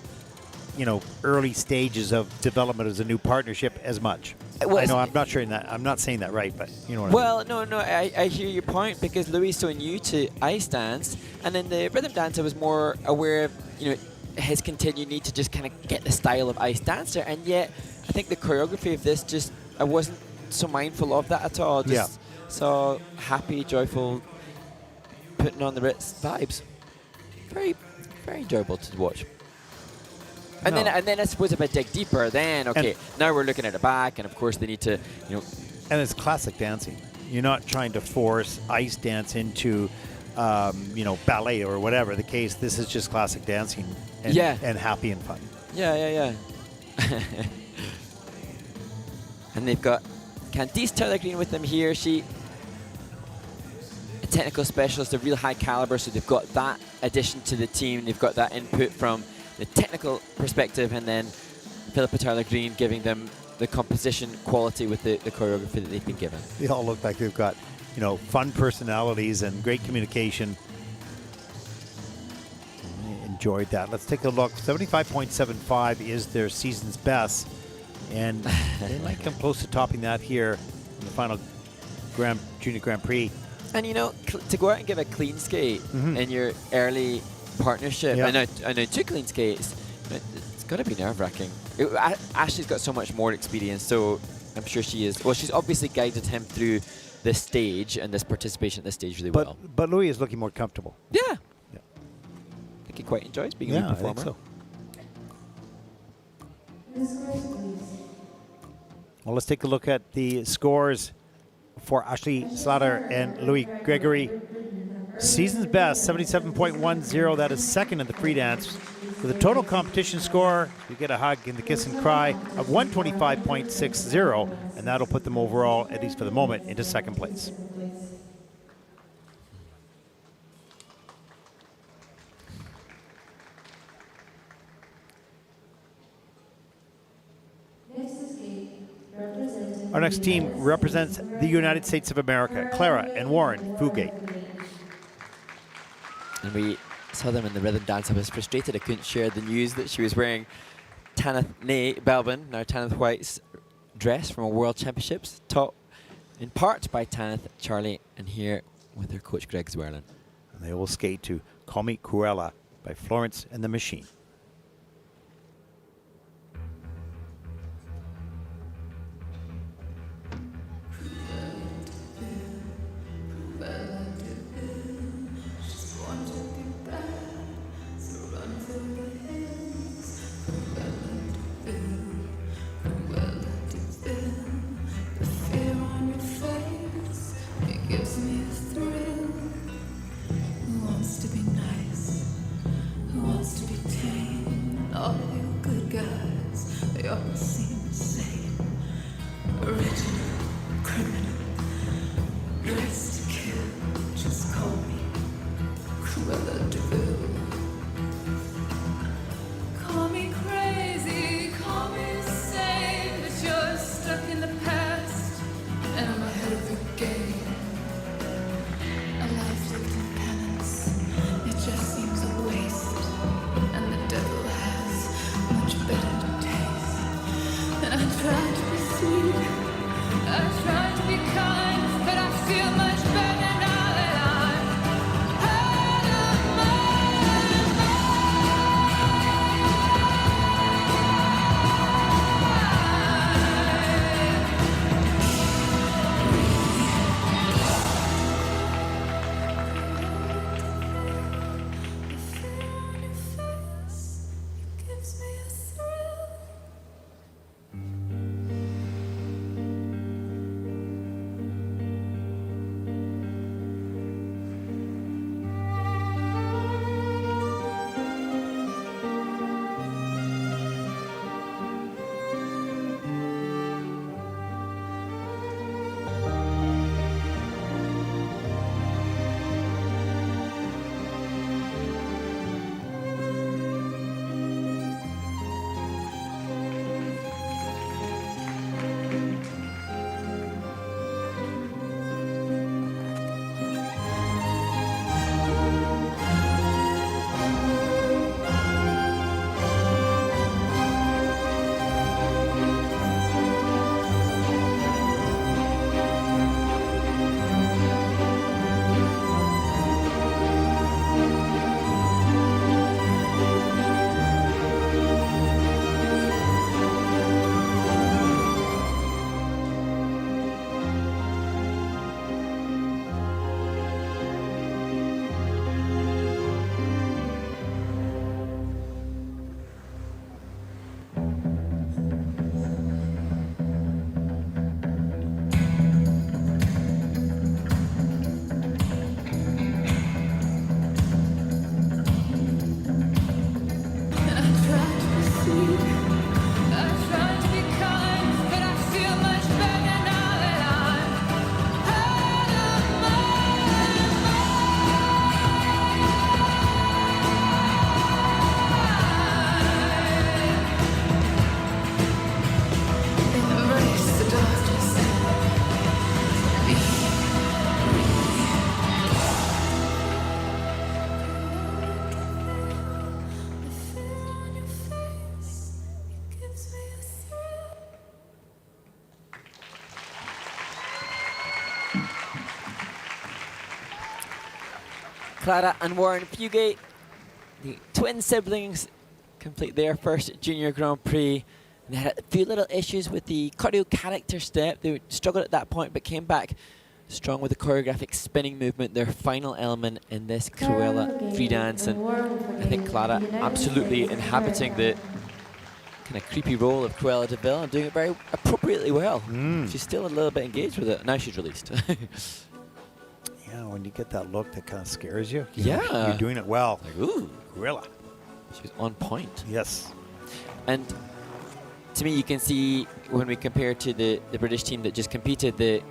you know, early stages of development as a new partnership as much. Well, I know I'm not sure that I'm not saying that right, but you know what I mean. No, I hear your point because Louis is so new to ice dance, and in the rhythm dance, I was more aware of, you know, his continued need to just kind of get the style of ice dancer, and yet I think the choreography of this just, I wasn't so mindful of that at all. Just so happy, joyful, putting on the Ritz vibes. Very, very enjoyable to watch. And then I suppose if I dig deeper, then okay, now we're looking at the back, and of course they need to, you know. And it's classic dancing. You're not trying to force ice dance into, you know, ballet or whatever the case. This is just classic dancing and, and happy and fun. Yeah. And they've got Candice Tyler-Green with them here. She, a technical specialist of real high caliber, so they've got that addition to the team. They've got that input from the technical perspective, and then Philip Tyler-Green giving them the composition quality with the choreography that they've been given. They all look like they've got, you know, fun personalities and great communication. I enjoyed that. Let's take a look. 75.75 is their season's best, and they might come close to topping that here in the final Junior Grand Prix. And you know, to go out and give a clean skate in your early partnership, I know 2 clean skates, it's got to be nerve-wracking. Ashley's got so much more experience, so I'm sure she is. Well, she's obviously guided him through this stage and this participation at this stage really well. But Louis is looking more comfortable. Yeah. I think he quite enjoys being a lead performer. I think so. Well, let's take a look at the scores for Ashlie, Slatter, and Louis Gregory. Season's best, 77.10. That is second in the free dance. With a total competition score, you get a hug and the kiss and cry of 125.60, and that'll put them overall, at least for the moment, into second place. Our next team represents the United States of America, Clara and Warren Fugate. And we saw them in the rhythm dance. I was frustrated I couldn't share the news that she was wearing Tanith Belbin, now Tanith White's dress from a World Championships, taught in part by Tanith, Charlie, and here with her coach Greg Zwerlin. And they will skate to Call Me Cruella by Florence and the Machine. Who wants to be nice? Who wants to be tame? by the Deveau. Call me crazy, call me insane, but you're stuck in the past, and I'm ahead of the game. A life lived in penance, it just seems a waste, and the devil has much better taste. And I try to be sweet, I try to be kind, but I feel much better now that I'm out of my gives me a thrill. Clara and Warren Fugate, the twin siblings, complete their first Junior Grand Prix. And they had a few little issues with the choreo character step. They struggled at that point, but came back strong with the choreographic spinning movement, their final element in this Cruella free dance. And I think Clara absolutely inhabiting the kind of creepy role of Cruella de Vil and doing it very appropriately well. She's still a little bit engaged with it. Now she's released. Yeah, when you get that look that kind of scares you. Yeah. You're doing it well. Like, ooh, Gorilla. she was on point. Yes. And to me, you can see when we compare to the British team that just competed,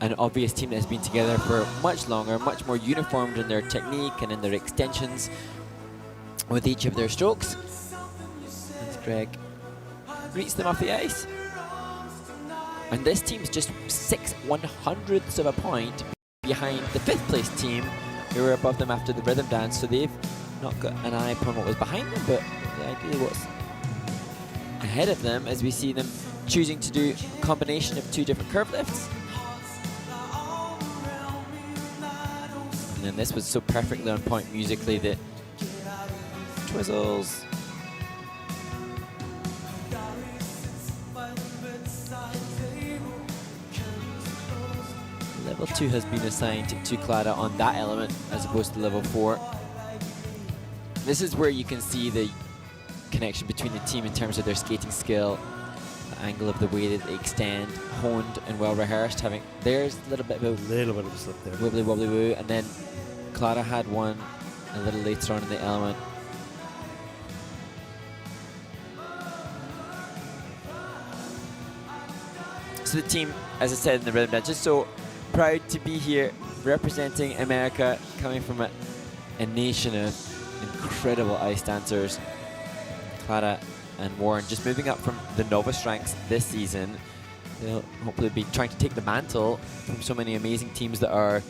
an obvious team that has been together for much longer, much more uniformed in their technique and in their extensions with each of their strokes. And Greg greets them off the ice. And this team's just 6/100ths of a point behind the 5th place team who were above them after the rhythm dance. So they've not got an eye upon what was behind them, but ideally what's ahead of them as we see them choosing to do a combination of 2 different curve lifts. And then this was so perfectly on point musically that twizzles. Level 2 has been assigned to Clara on that element as opposed to level 4. This is where you can see the connection between the team in terms of their skating skill, the angle of the way that they extend, honed and well rehearsed. There's a little bit of a slip there. Wibbly wobbly woo, and then Clara had one a little later on in the element. So the team, as I said in the rhythm dance, just so proud to be here representing America, coming from a a nation of incredible ice dancers. Clara and Warren just moving up from the novice ranks this season. They'll hopefully be trying to take the mantle from so many amazing teams that are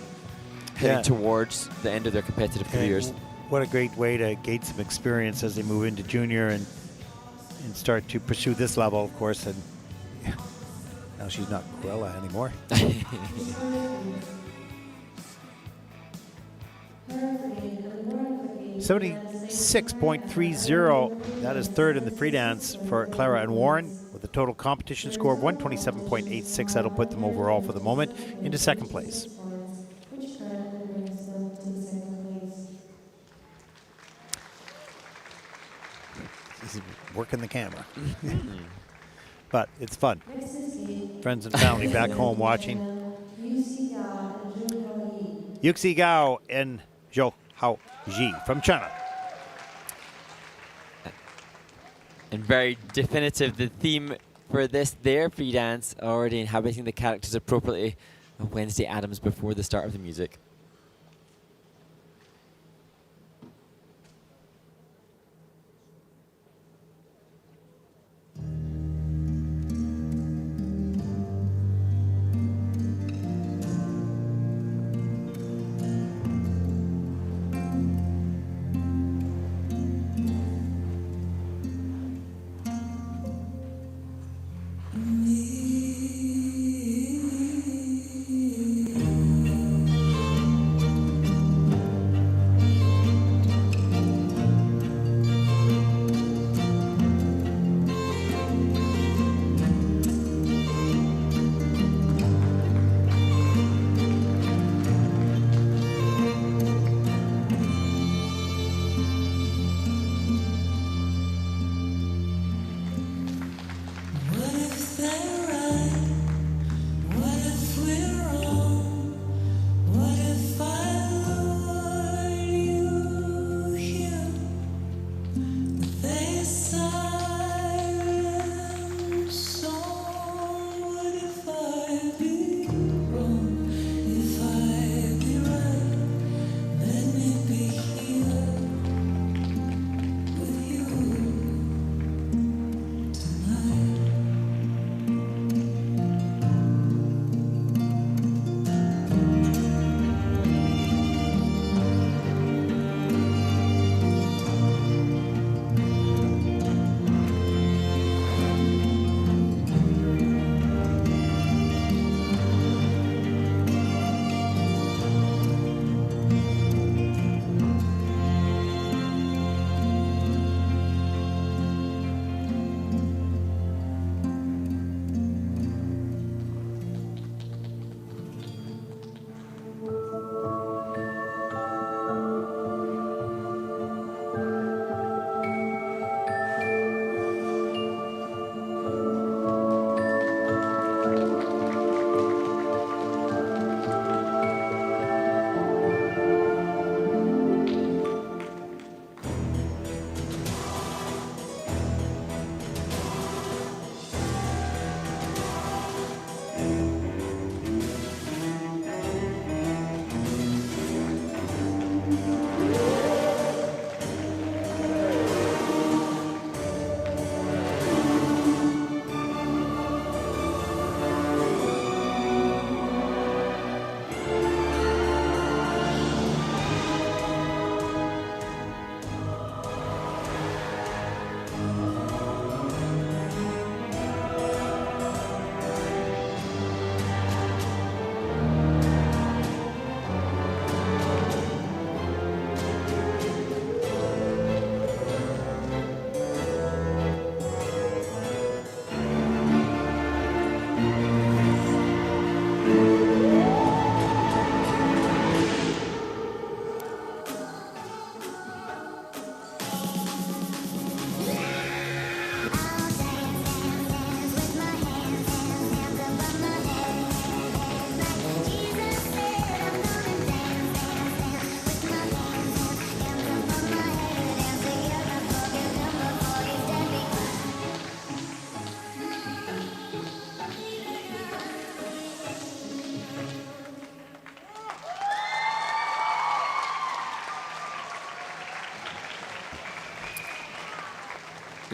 heading towards the end of their competitive careers. What a great way to gain some experience as they move into junior and start to pursue this level, of course. And now she's not Cruella anymore. 76.30. That is third in the free dance for Clara and Warren with a total competition score of 127.86. That'll put them overall for the moment into second place. He's working the camera. But it's fun. Friends and family back home watching. Yuxi Gao and Zhouhao from China. And very definitive, the theme for their free dance, already inhabiting the characters appropriately on Wednesday Addams before the start of the music.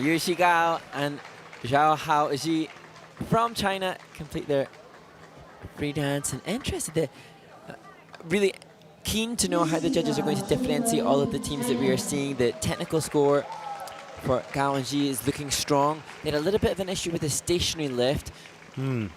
Yuxi Gao and Zhouhao from China complete their free dance. And interested, really keen to know how the judges are going to differentiate all of the teams that we are seeing. The technical score for Gao and Ji is looking strong. They had a little bit of an issue with the stationary lift. So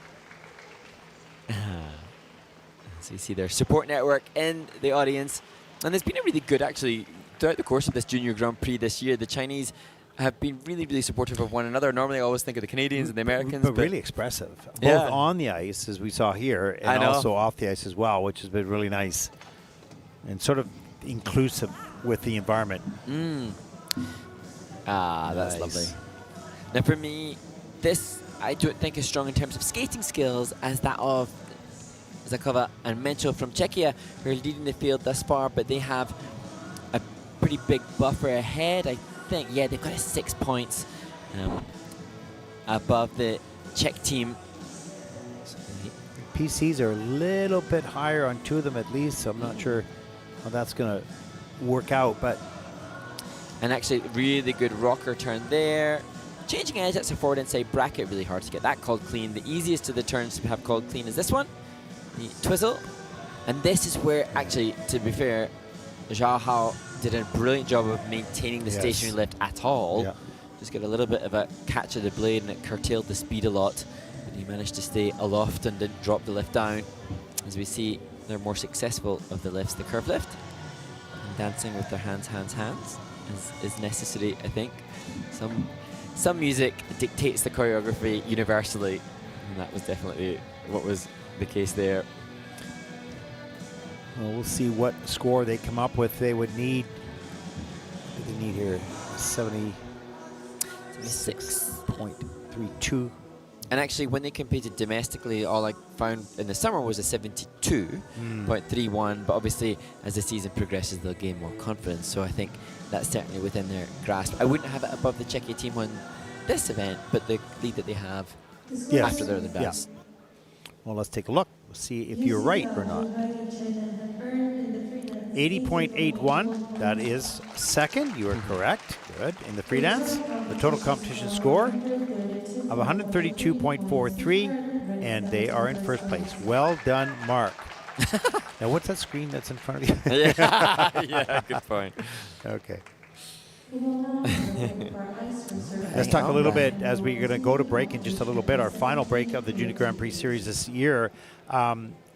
you see their support network in the audience. And there's been a really good, actually, throughout the course of this Junior Grand Prix this year. The Chinese have been really, really supportive of one another. Normally I always think of the Canadians and the Americans. But really expressive. Both on the ice, as we saw here, and also off the ice as well, which has been really nice. And sort of inclusive with the environment. That's lovely. Now for me, this I don't think is strong in terms of skating skills as that of Zakova and Mencl from Czechia, who are leading the field thus far, but they have a pretty big buffer ahead, I think. Yeah, they've got 6 points above the Czech team. PCs are a little bit higher on 2 of them at least, so I'm not sure how that's going to work out. But and actually, really good rocker turn there. Changing edge, that's a forward inside bracket, really hard to get that called clean. The easiest of the turns to have called clean is this one, the twizzle. And this is where, actually, to be fair, Zhouhao did a brilliant job of maintaining the stationary lift at all. Just got a little bit of a catch of the blade and it curtailed the speed a lot. But he managed to stay aloft and didn't drop the lift down. As we see, they're more successful of the lifts, the curve lift. And dancing with their hands is necessary, I think. Some music dictates the choreography universally, and that was definitely what was the case there. Well, we'll see what score they come up with. They would need, what do they need here? 76.32. And actually, when they competed domestically, all I found in the summer was a 72.31. But obviously, as the season progresses, they'll gain more confidence. So I think that's certainly within their grasp. I wouldn't have it above the Czechia team on this event, but the lead that they have after their best. Well, let's take a look. We'll see if you're right or not. 80.81. That is second. You are correct. Good. In the free dance, the total competition score of 132.43, and they are in first place. Well done, Mark. Now, what's that screen that's in front of you? Yeah, good point. Okay. Let's talk a little bit as we're going to go to break in just a little bit. Our final break of the Junior Grand Prix Series this year.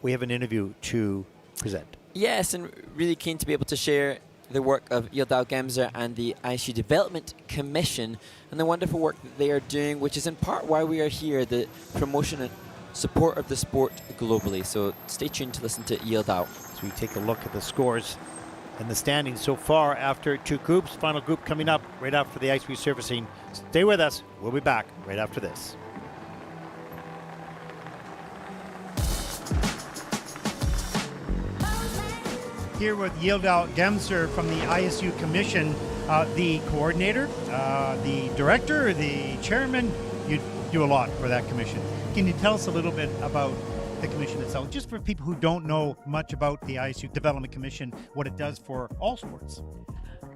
We have an interview to present. Yes, and really keen to be able to share the work of Yildao Gemser and the ISU Development Commission and the wonderful work that they are doing, which is in part why we are here, the promotion and support of the sport globally. So stay tuned to listen to Yildao. As we take a look at the scores and the standings so far after 2 groups. Final group coming up right after the ice resurfacing. Stay with us. We'll be back right after this. Here with Yildao Gemser from the ISU Commission, the coordinator, the director, the chairman. You do a lot for that commission. Can you tell us a little bit about the commission itself, just for people who don't know much about the ISU Development Commission, what it does for all sports?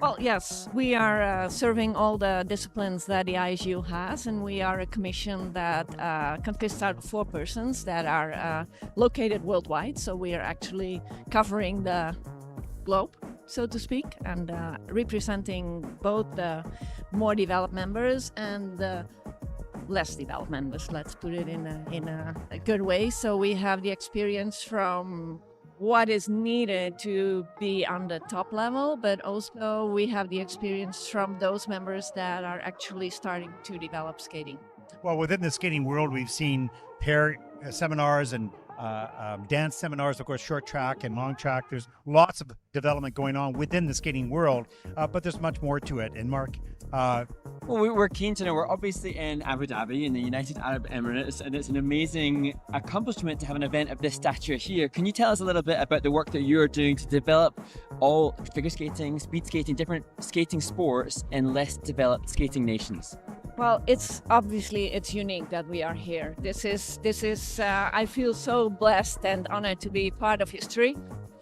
Well, yes, we are serving all the disciplines that the ISU has, and we are a commission that consists out of 4 persons that are located worldwide. So we are actually covering the globe, so to speak, and representing both the more developed members and the less developed members, let's put it in a good way. So we have the experience from what is needed to be on the top level, but also we have the experience from those members that are actually starting to develop skating. Well, within the skating world, we've seen pair seminars and dance seminars, of course, short track and long track. There's lots of development going on within the skating world, but there's much more to it. And Mark, well, we're keen to know. We're obviously in Abu Dhabi, in the United Arab Emirates, and it's an amazing accomplishment to have an event of this stature here. Can you tell us a little bit about the work that you're doing to develop all figure skating, speed skating, different skating sports in less developed skating nations? Well, it's unique that we are here. This is I feel so blessed and honored to be part of history.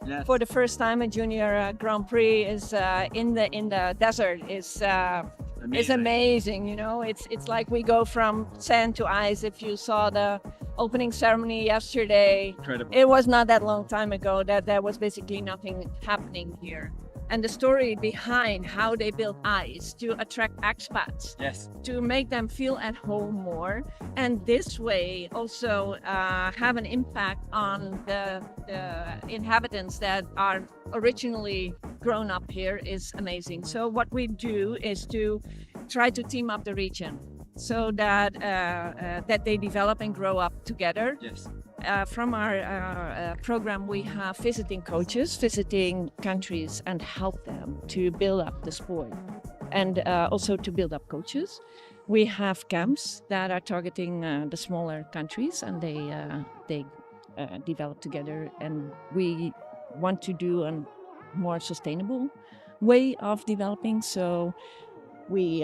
Yes. For the first time, a junior Grand Prix is in the desert is It's amazing, you know. It's like we go from sand to ice. If you saw the opening ceremony yesterday, Incredible. it was not that long time ago that there was basically nothing happening here. And the story behind how they build ice to attract expats, Yes. to make them feel at home more, and this way also have an impact on the inhabitants that are originally grown up here is amazing. So what we do is to try to team up the region so that that they develop and grow up together. Yes. From our program, we have visiting coaches, visiting countries, and help them to build up the sport, and also to build up coaches. We have camps that are targeting the smaller countries, and they develop together. And we want to do a more sustainable way of developing. So we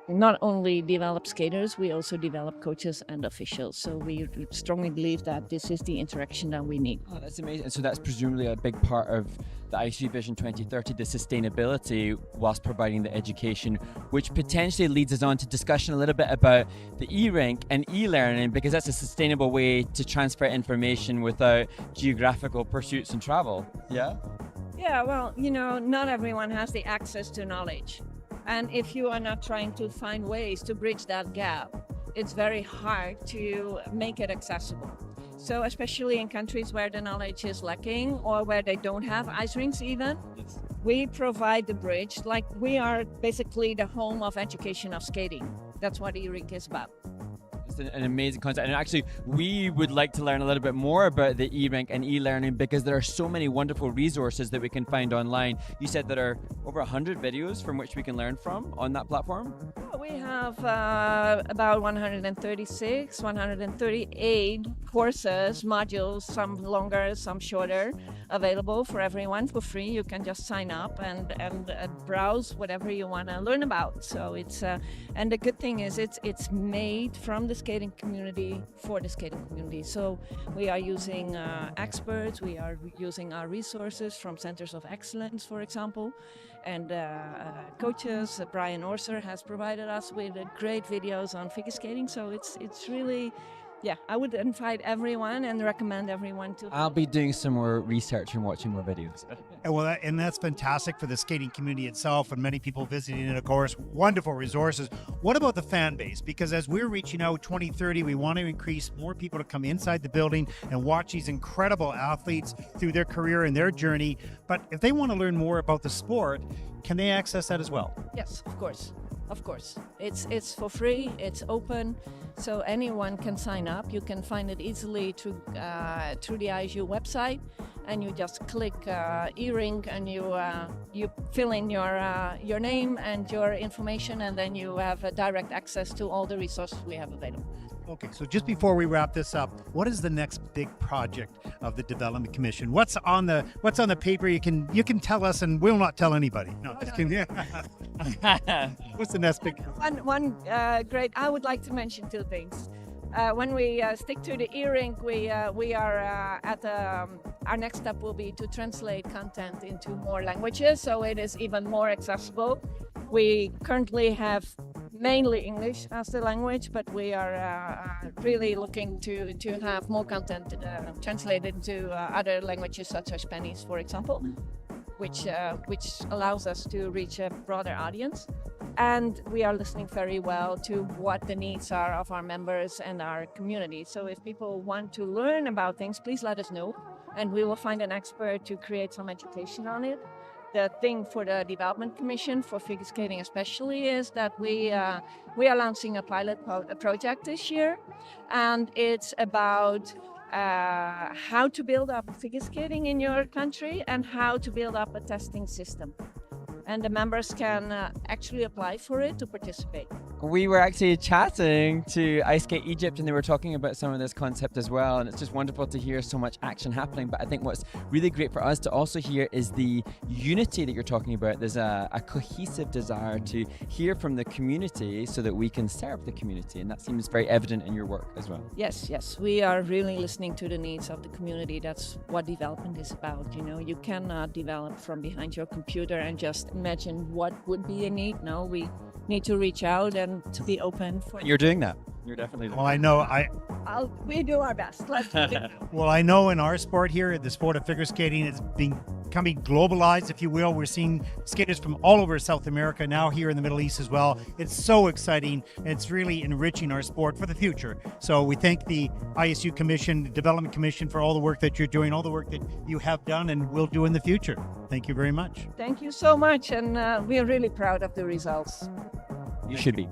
not only develop skaters, we also develop coaches and officials. So we strongly believe that this is the interaction that we need. Oh, that's amazing. And so that's presumably a big part of the ISU Vision 2030, the sustainability, whilst providing the education, which potentially leads us on to discussion a little bit about the e-rink and e-learning, because that's a sustainable way to transfer information without geographical pursuits and travel. Yeah? Yeah, well, you know, not everyone has the access to knowledge. And if you are not trying to find ways to bridge that gap, it's very hard to make it accessible. So especially in countries where the knowledge is lacking or where they don't have ice rinks even, we provide the bridge. Like, we are basically the home of education of skating. That's what e-rink is about. It's an amazing concept, and actually we would like to learn a little bit more about the e-rink and e-learning, because there are so many wonderful resources that we can find online. You said there are over 100 videos from which we can learn from on that platform. We have about 136, 138 courses, modules, some longer, some shorter, available for everyone for free. You can just sign up and browse whatever you want to learn about. So it's and the good thing is it's made from the skating community for the skating community. So we are using experts, we are using our resources from centers of excellence, for example, and coaches. Brian Orser has provided us with great videos on figure skating. So it's really, yeah, I would invite everyone and recommend everyone to. I'll be doing some more research and watching more videos. And that's fantastic for the skating community itself, and many people visiting it, of course. Wonderful resources. What about the fan base? Because as we're reaching out 2030, we want to increase more people to come inside the building and watch these incredible athletes through their career and their journey. But if they want to learn more about the sport, can they access that as well? Yes, of course. Of course. It's for free, it's open, so anyone can sign up. You can find it easily through the ISU website, and you just click e-rink, and you fill in your name and your information, and then you have direct access to all the resources we have available. Okay, so just before we wrap this up, what is the next big project of the Development Commission? What's on the paper? You can tell us, and we'll not tell anybody. No, just kidding. What's the next big? One great. I would like to mention two things. When we stick to the e-rink, we are at our next step will be to translate content into more languages, so it is even more accessible. We currently have mainly English as the language, but we are really looking to have more content translated into other languages such as Spanish, for example, which allows us to reach a broader audience. And we are listening very well to what the needs are of our members and our community. So if people want to learn about things, please let us know, and we will find an expert to create some education on it. The thing for the Development Commission, for figure skating especially, is that we are launching a pilot project this year, and it's about how to build up figure skating in your country and how to build up a testing system. And the members can actually apply for it to participate. We were actually chatting to Ice Skate Egypt and they were talking about some of this concept as well, and it's just wonderful to hear so much action happening. But I think what's really great for us to also hear is the unity that you're talking about. There's a cohesive desire to hear from the community so that we can serve the community, and that seems very evident in your work as well. Yes, we are really listening to the needs of the community. That's what development is about. You know, you cannot develop from behind your computer and just imagine what would be a need. No, we need to reach out and to be open for. You're doing that. You're definitely doing Well, I know We do our best. Let's do it. Well, I know in our sport here, the sport of figure skating is becoming globalized, if you will. We're seeing skaters from all over South America, now here in the Middle East as well. It's so exciting, and it's really enriching our sport for the future. So we thank the ISU Commission, the Development Commission, for all the work that you're doing, all the work that you have done and will do in the future. Thank you very much. Thank you so much, and we are really proud of the results. You should be.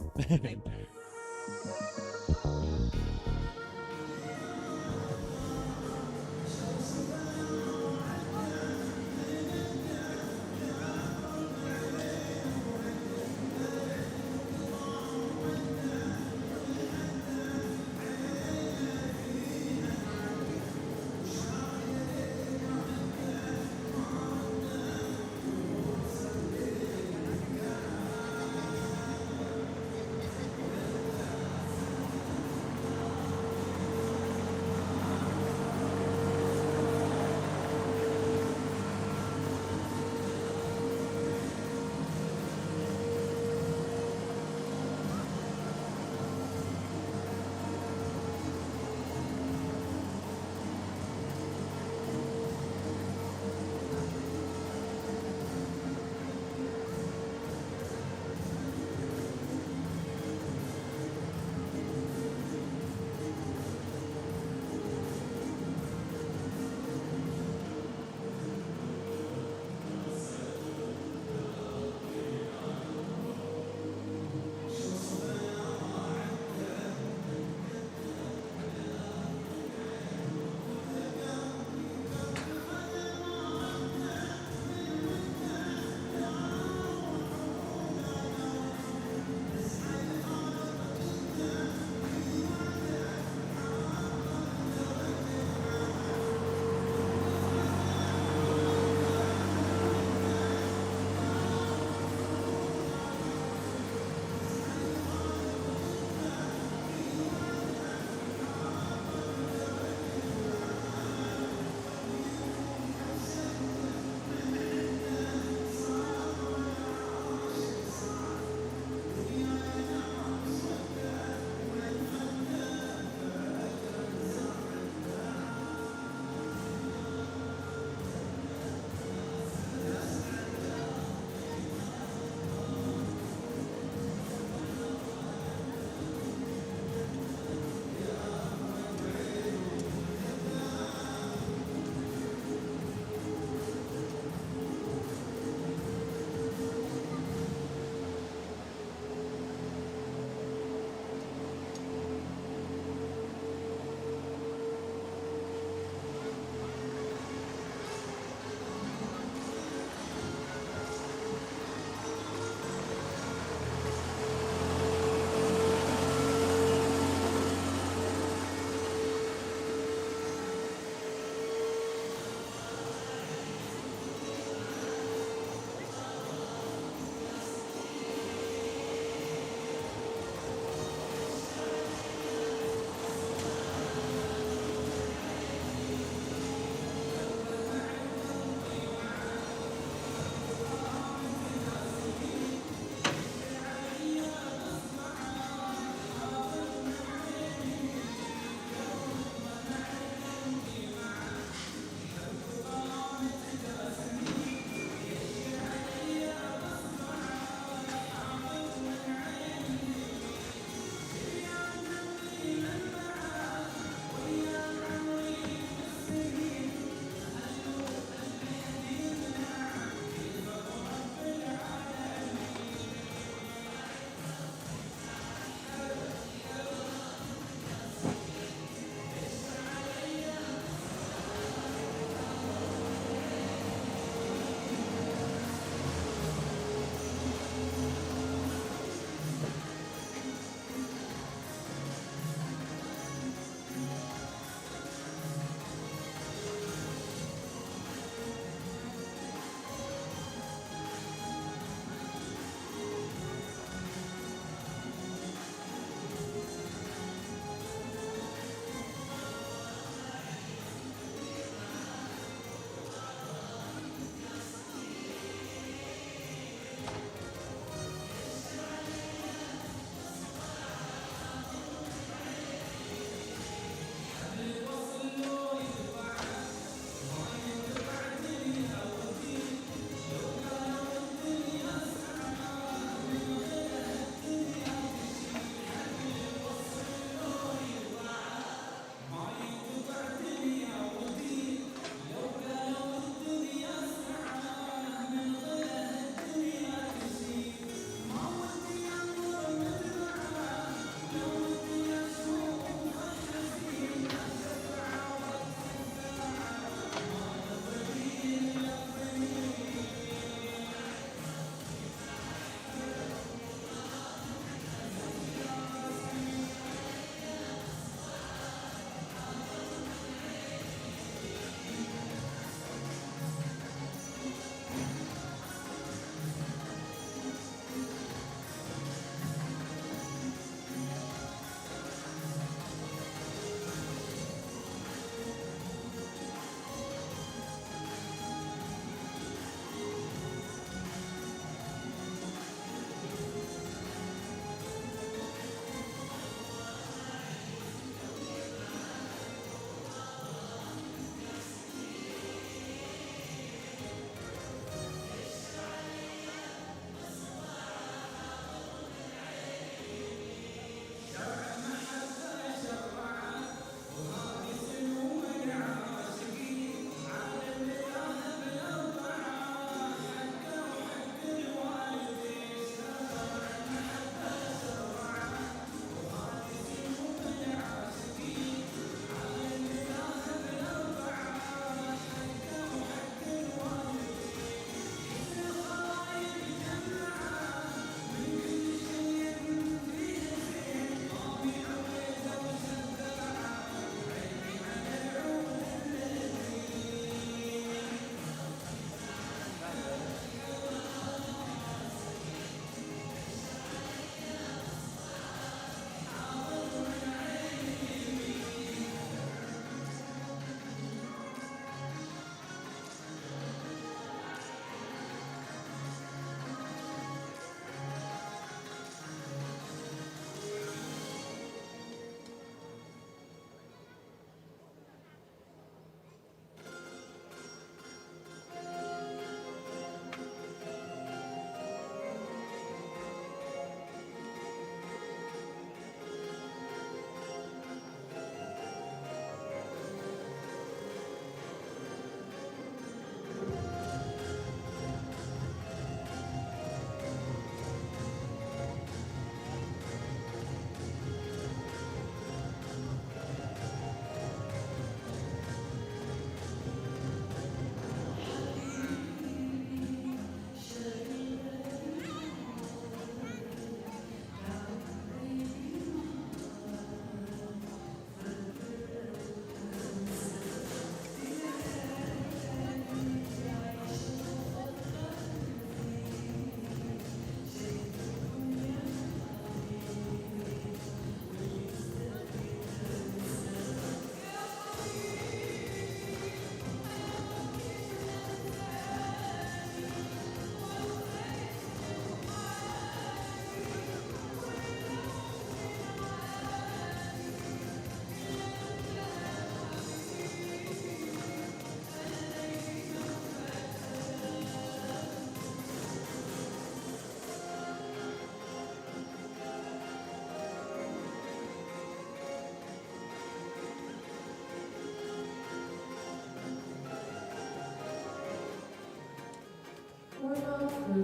From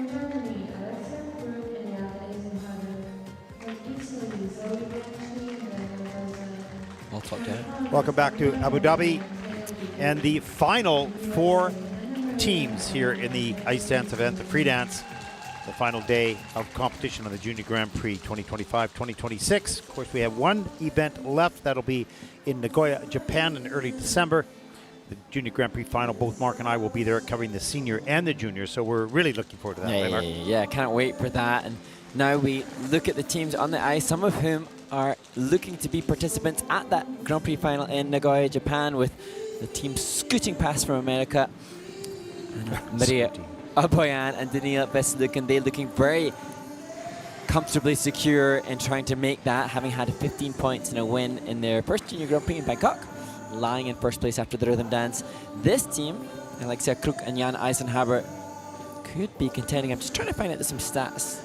Germany, Alexia, Kruk, and Eisenhaber. From Italy, Zoe, Bianchi, and Lavazza. All top down. Welcome back to Abu Dhabi and the final 4 teams here in the ice dance event, the free dance, the final day of competition on the Junior Grand Prix 2025-2026. Of course, we have one event left. That'll be in Nagoya, Japan in early December. The Junior Grand Prix final, both Mark and I will be there covering the senior and the junior, so we're really looking forward to that, right, Mark? Yeah, can't wait for that. And now we look at the teams on the ice, some of whom are looking to be participants at that Grand Prix final in Nagoya, Japan, with the team scooting past from America. And Maria Aboyan and Daniil Veseluk, they looking very comfortably secure in trying to make that, having had 15 points and a win in their first Junior Grand Prix in Bangkok, lying in first place after the rhythm dance. This team, Alexia, Kruk and Jan Eisenhaber, could be contending. I'm just trying to find out some stats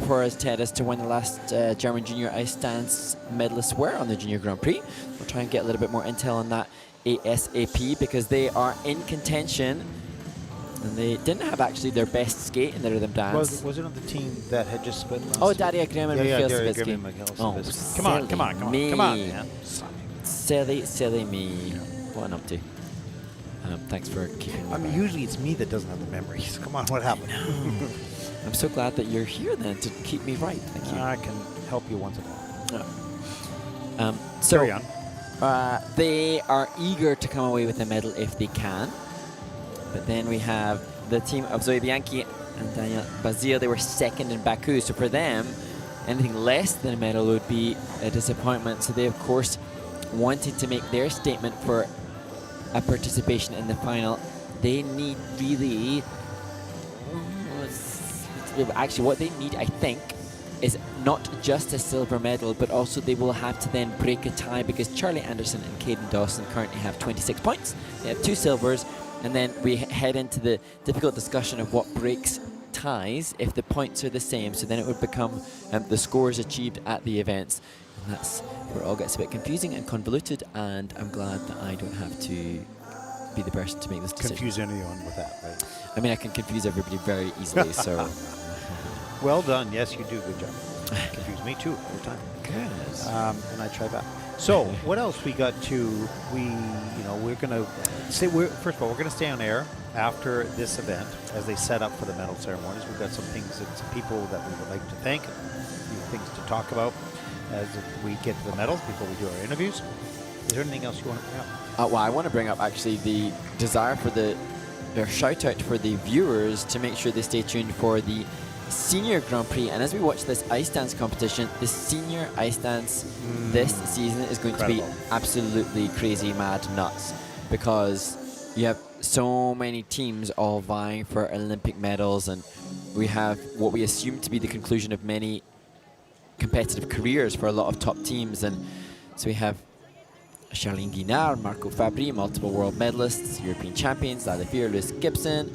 for us, Ted, as to when the last German junior ice dance medalists were on the Junior Grand Prix. We'll try and get a little bit more intel on that ASAP, because they are in contention. And they didn't have actually their best skate in the rhythm dance. Was it on the team that had just split last Oh, Daria Grimm and Mikhail Daria Savitsky. Grimm and Mikhail Oh, Savitsky. Come on, man. Silly me. What am I up to? Thanks for keeping me. I mean, usually it's me that doesn't have the memories. Come on, what happened? I'm so glad that you're here then to keep me right. Thank you. I can help you once in a while. So Carry on. they are eager to come away with a medal if they can. But then we have the team of Zoe Bianchi and Daniel Basile. They were second in Baku. So for them, anything less than a medal would be a disappointment. So they, of course, wanted to make their statement for a participation in the final. They need really... Actually, what they need, I think, is not just a silver medal, but also they will have to then break a tie, because Charlie Anderson and Caden Dawson currently have 26 points. They have 2 silvers. And then we head into the difficult discussion of what breaks ties if the points are the same. So then it would become the scores achieved at the events. And that's where it all gets a bit confusing and convoluted. And I'm glad that I don't have to be the person to make this decision. Confuse anyone with that, right? I mean, I can confuse everybody very easily, so... Well done. Yes, you do. Good job. Confuse me too all the time. Good. And I try back. So what else we got to? We're gonna say first of all, we're gonna stay on air after this event as they set up for the medal ceremonies. We've got some things and some people that we would like to thank, a few things to talk about as we get to the medals before we do our interviews. Is there anything else you want to bring up? Well, I want to bring up actually the desire for their shout out for the viewers to make sure they stay tuned for the Senior Grand Prix. And as we watch this ice dance competition, the senior ice dance this season is going to be absolutely crazy, mad, nuts, because you have so many teams all vying for Olympic medals, and we have what we assume to be the conclusion of many competitive careers for a lot of top teams. And so we have Charlene Guinard, Marco Fabri, multiple world medalists, European champions, Lavazza, Lewis Gibson,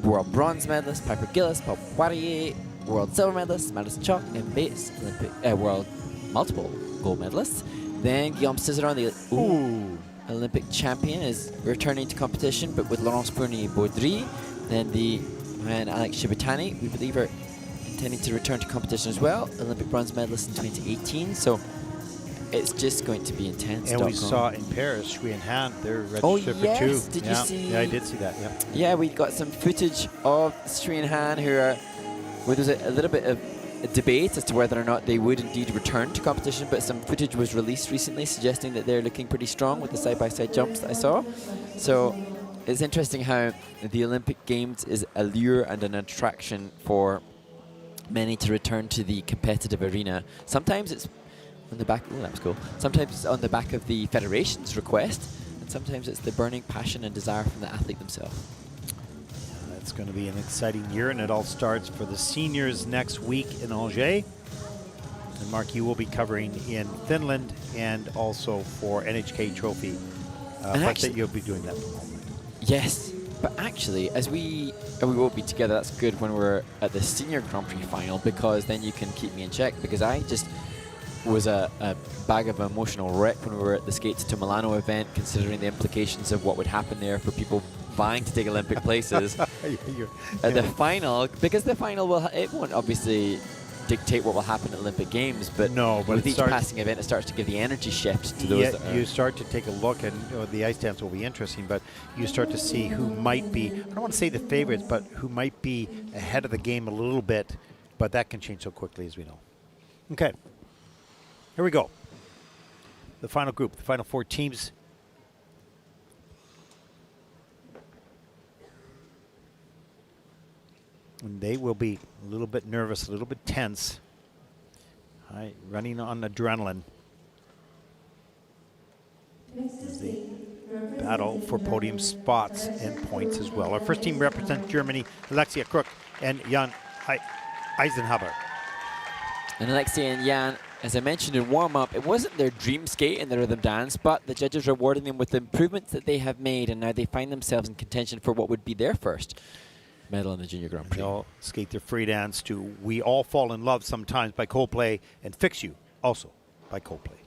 world bronze medalist Piper Gillis, Paul Poirier, world silver medalist Madison Chalk, and Bates, Olympic world multiple gold medalists. Then Guillaume Cizeron, the Olympic champion, is returning to competition, but with Laurence Fournier-Baudry. Then and Alex Shibutani, we believe, are intending to return to competition as well. Olympic bronze medalist in 2018. So it's just going to be intense. And we saw in Paris, Shui and Han, they're registered for 2. Did you see? Yeah, I did see that, yeah. Yeah, we got some footage of Shui and Han, where there's a little bit of a debate as to whether or not they would indeed return to competition, but some footage was released recently suggesting that they're looking pretty strong with the side-by-side jumps that I saw. So it's interesting how the Olympic Games is a lure and an attraction for many to return to the competitive arena. Sometimes it's on the back, that was cool. Sometimes it's on the back of the federation's request, and sometimes it's the burning passion and desire from the athlete themselves. It's going to be an exciting year, and it all starts for the seniors next week in Angers. And Mark, you will be covering in Finland and also for NHK Trophy. But that you'll be doing that from home. Yes, but actually, as we won't be together, that's good when we're at the Senior Grand Prix final, because then you can keep me in check, because I just was a bag of emotional wreck when we were at the Skates to Milano event, considering the implications of what would happen there for people vying to take Olympic places. At the final, because the final it won't obviously dictate what will happen at Olympic Games, but with each passing event, it starts to give the energy shift to those. You start to take a look, and the ice dance will be interesting, but you start to see who might be, I don't want to say the favorites, but who might be ahead of the game a little bit, but that can change so quickly, as we know. Okay, here we go. The final group, the final 4 teams. And they will be a little bit nervous, a little bit tense, running on adrenaline. As they battle for podium spots and points as well. Our first team represents Germany, Alexia, Kruk, and Jan Eisenhaber. And Alexia and Jan, as I mentioned in warm-up, it wasn't their dream skate in the rhythm dance, but the judges rewarding them with the improvements that they have made, and now they find themselves in contention for what would be their first medal in the Junior Grand Prix. They'll skate their free dance to We All Fall in Love Sometimes by Coldplay, and Fix You also by Coldplay.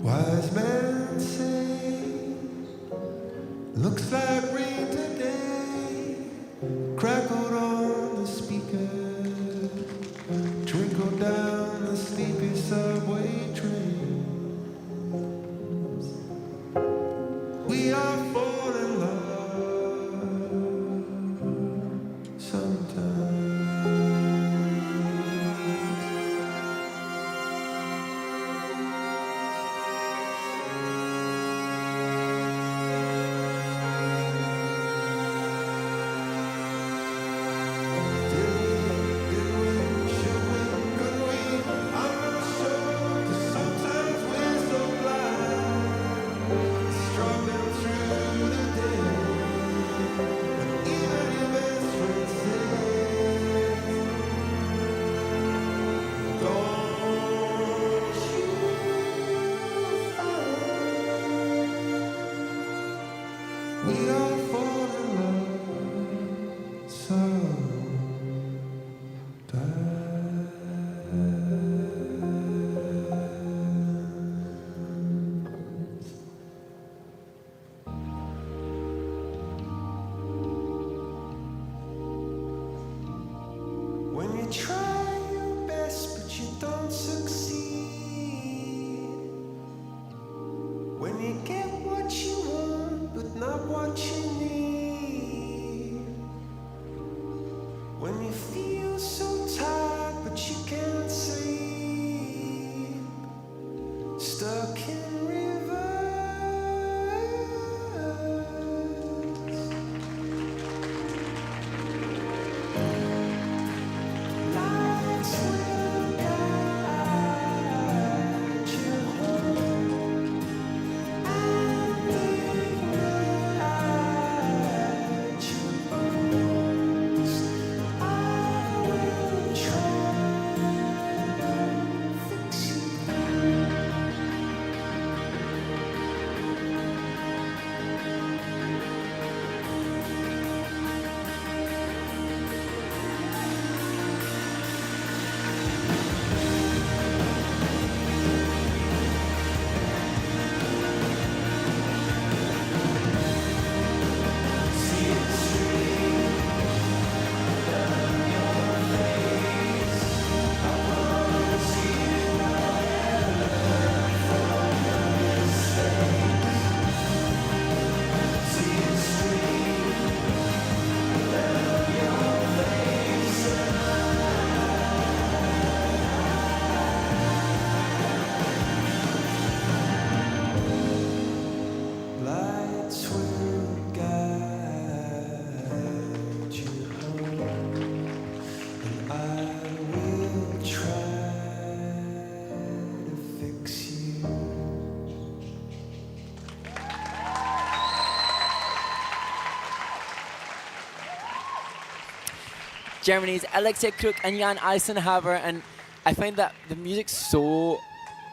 Wise men say, looks like rain today, crackled on the speaker, trickled down the sleepy subway trains. We are falling in love sometimes. Germany's Alexia, Kruk and Jan Eisenhaber, and I find that the music's so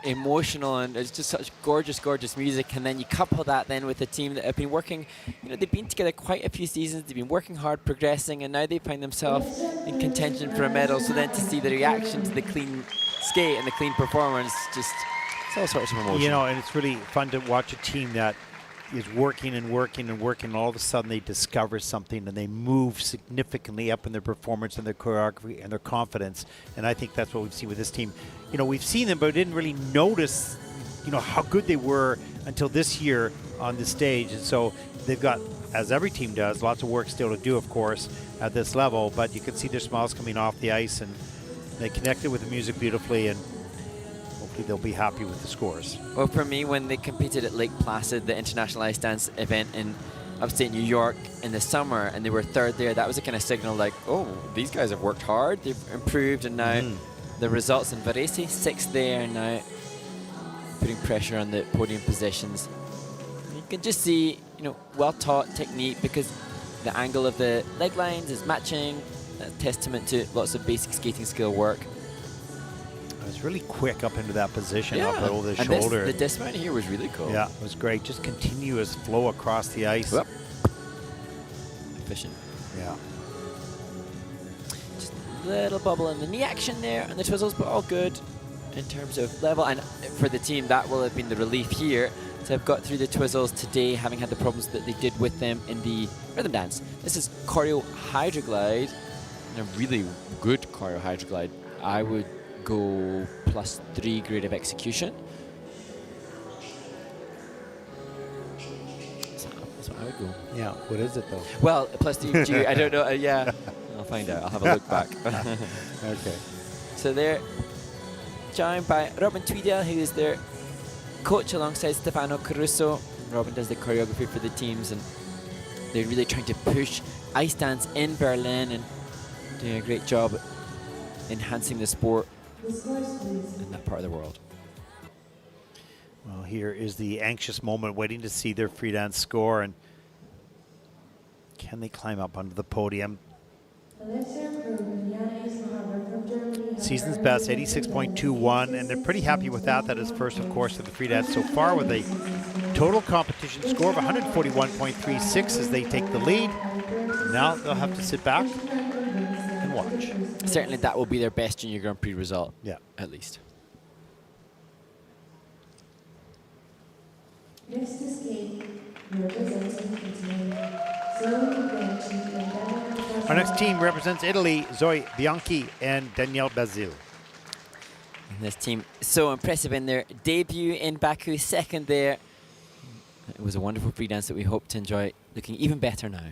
emotional and it's just such gorgeous, gorgeous music. And then you couple that then with a team that have been working, they've been together quite a few seasons, they've been working hard, progressing, and now they find themselves in contention for a medal. So then to see the reaction to the clean skate and the clean performance, just it's all sorts of emotion. And it's really fun to watch a team that is working and working and working, and all of a sudden they discover something and they move significantly up in their performance and their choreography and their confidence. And I think that's what we've seen with this team. We've seen them, but didn't really notice, how good they were until this year on the stage. And so they've got, as every team does, lots of work still to do, of course, at this level. But you can see their smiles coming off the ice, and they connected with the music beautifully, and hopefully they'll be happy with the scores. Well, for me, when they competed at Lake Placid, the International Ice Dance event in upstate New York in the summer, and they were third there, that was a kind of signal like, oh, these guys have worked hard, they've improved, and now the results in Varese, sixth there, and now putting pressure on the podium positions. You can just see, well-taught technique, because the angle of the leg lines is matching, a testament to lots of basic skating skill work. It was really quick up into that position, up over the shoulder. The dismount here was really cool. Yeah, it was great. Just continuous flow across the ice. Whoop. Efficient. Yeah. Just a little bubble in the knee action there, and the twizzles, but all good in terms of level. And for the team, that will have been the relief here to have got through the twizzles today, having had the problems that they did with them in the rhythm dance. This is choreo hydroglide, and a really good choreo hydroglide. I would go +3 grade of execution. That's what I would go. Yeah, what is it though? Well, +3 G, I don't know, yeah. I'll find out, I'll have a look back. Okay. So they're joined by Robin Tweedale, who is their coach alongside Stefano Caruso. Robin does the choreography for the teams, and they're really trying to push ice dance in Berlin and doing a great job enhancing the sport in that part of the world. Well, here is the anxious moment, waiting to see their free dance score, and can they climb up onto the podium? Season's best, 86.21, and they're pretty happy with that. That is first, of course, for the free dance so far, with a total competition score of 141.36 as they take the lead. Now they'll have to sit back and watch. Certainly that will be their best Junior Grand Prix result, at least. Next to skate, representing Italy, Zoe, Bianchi, and Our next team represents Italy, Zoe, Bianchi, and Danielle Basile. And this team so impressive in their debut in Baku, second there. It was a wonderful free dance that we hope to enjoy, looking even better now.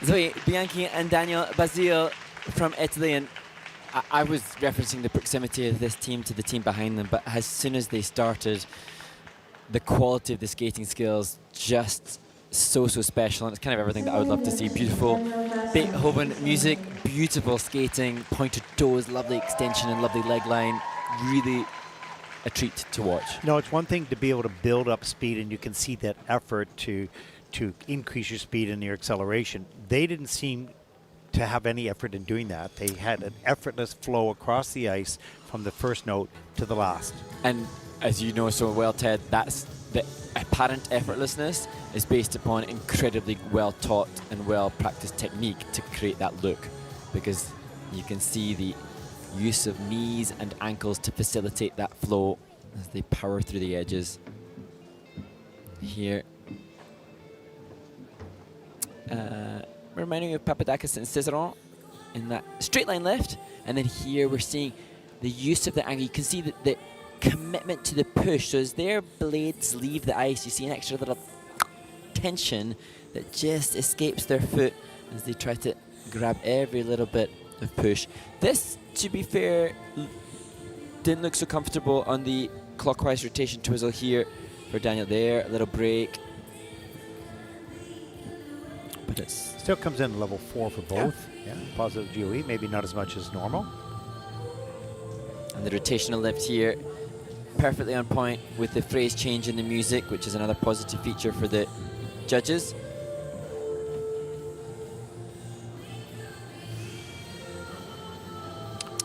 Zoe, Bianchi and Daniel Basile from Italy, and I was referencing the proximity of this team to the team behind them, but as soon as they started, the quality of the skating skills just so special, and it's kind of everything that I would love to see. Beautiful Beethoven music, beautiful skating, pointed toes, lovely extension and lovely leg line. Really a treat to watch. No, it's one thing to be able to build up speed, and you can see that effort to increase your speed and your acceleration. They didn't seem to have any effort in doing that. They had an effortless flow across the ice from the first note to the last. And as you know so well, Ted, that's the apparent effortlessness is based upon incredibly well taught and well practiced technique to create that look, because you can see the use of knees and ankles to facilitate that flow as they power through the edges. Here, reminding me of Papadakis and Cizeron in that straight line lift, and then here we're seeing the use of the angle. You can see that the commitment to the push. So as their blades leave the ice, you see an extra little tension that just escapes their foot as they try to grab every little bit of push. This, to be fair, didn't look so comfortable on the clockwise rotation twizzle here for Daniel there. A little break. But it's Still comes in level 4 for both. Yeah, positive GOE, maybe not as much as normal. And the rotational lift here, perfectly on point with the phrase change in the music, which is another positive feature for the judges.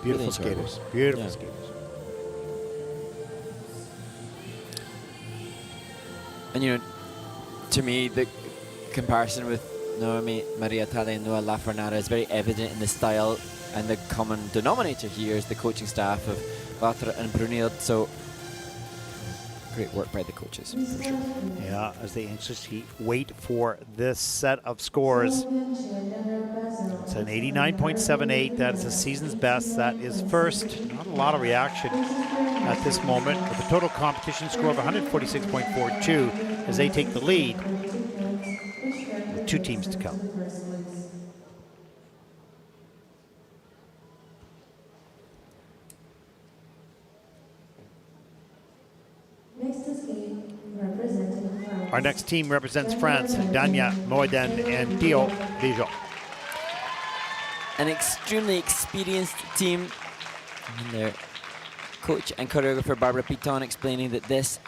Beautiful Really skaters. Beautiful Yeah. skaters. And you know, to me, the comparison with Noemi Maria Tale and Noah Lafernara is very evident in the style, and the common denominator here is the coaching staff of Valtteri and Brunhild. So great work by the coaches, for sure. Yeah, as they anxiously wait for this set of scores. It's an 89.78. That is the season's best. That is first. Not a lot of reaction at this moment, with a total competition score of 146.42 as they take the lead, with 2 teams to come. Our next team represents France, Danya Moeden and Theo Deveau. An extremely experienced team. And their coach and choreographer Barbara Piton explaining that this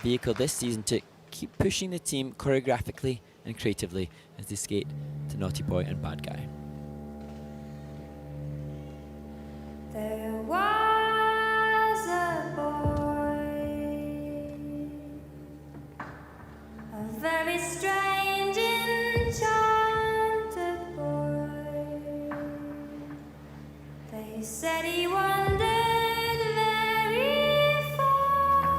vehicle this season to keep pushing the team choreographically and creatively as they skate to Naughty Boy and Bad Guy. There was a boy, a very strange, enchanted boy. They said he wandered very far,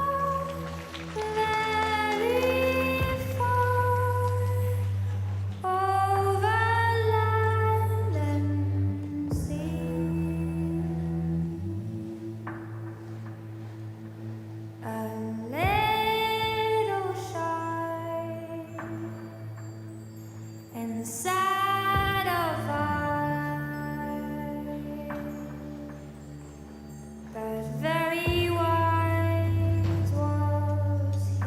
over land and sea. A little shy and sad of eye, but very wise was he.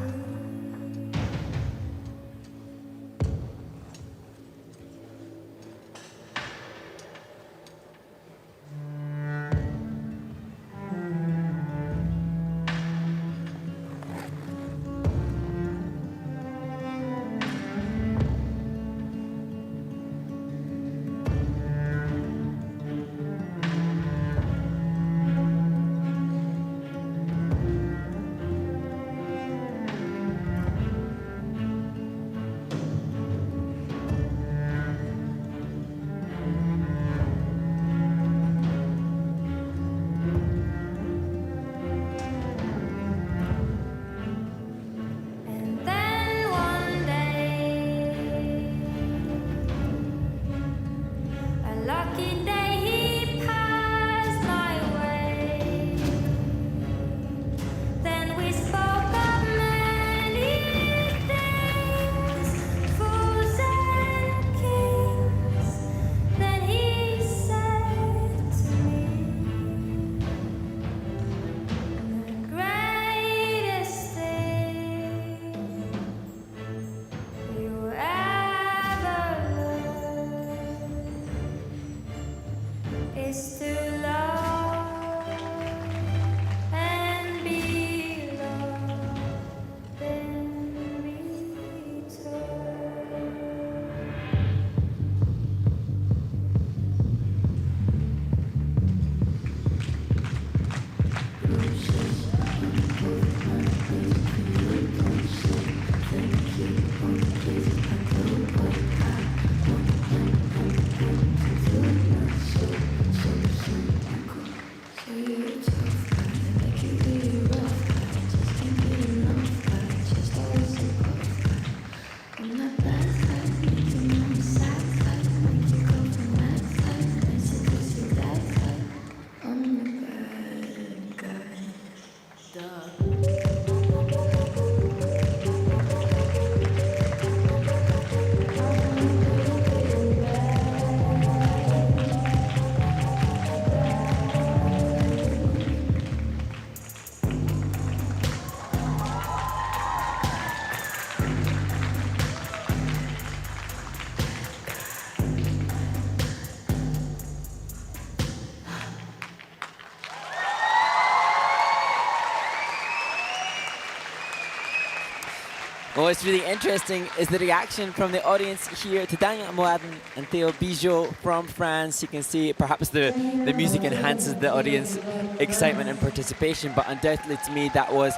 What's really interesting is the reaction from the audience here to Daniel Amoadin and Theo Bijot from France. You can see perhaps the music enhances the audience excitement and participation, but undoubtedly to me that was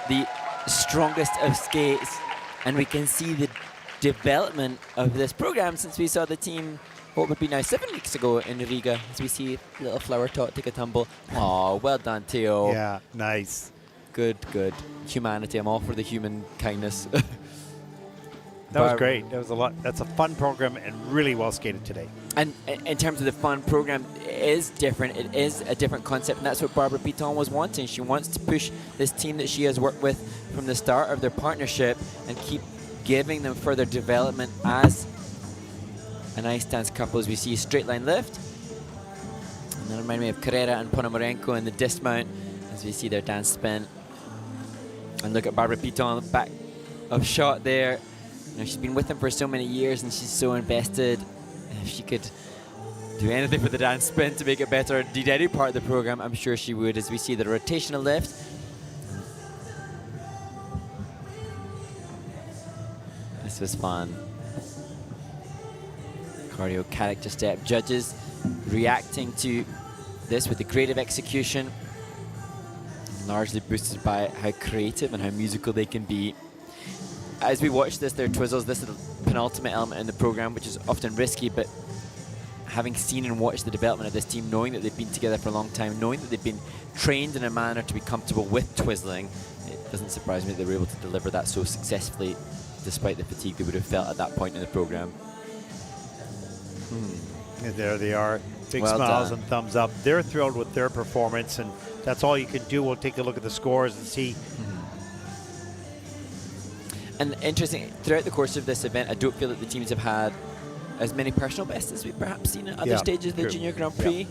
the strongest of skates, and we can see the development of this program since we saw the team, what would be now 7 weeks ago in Riga, as we see little flower tot take a tumble. Oh, well done, Theo. Yeah, nice. Good, good. Humanity. I'm all for the human kindness. That was great. That was a lot. That's a fun program and really well skated today. And in terms of the fun program, it is different. It is a different concept, and that's what Barbara Piton was wanting. She wants to push this team that she has worked with from the start of their partnership and keep giving them further development as an ice dance couple, as we see a straight line lift. And that reminds me of Carrera and Ponomarenko in the dismount as we see their dance spin. And look at Barbara Piton, back of shot there. You know, she's been with them for so many years and she's so invested. If she could do anything for the dance spin to make it better, indeed any part of the program, I'm sure she would, as we see the rotational lift. This was fun. Cardio character step. Judges reacting to this with the creative execution, largely boosted by how creative and how musical they can be. As we watch this, their twizzles, this is the penultimate element in the program, which is often risky, but having seen and watched the development of this team, knowing that they've been together for a long time, knowing that they've been trained in a manner to be comfortable with twizzling, it doesn't surprise me that they were able to deliver that so successfully, despite the fatigue they would have felt at that point in the program. And there they are. Big Well smiles done. and thumbs up. They're thrilled with their performance, and that's all you can do. We'll take a look at the scores and see. And interesting, throughout the course of this event, I don't feel that the teams have had as many personal bests as we've perhaps seen at other stages of the true. Junior Grand Prix. Yeah.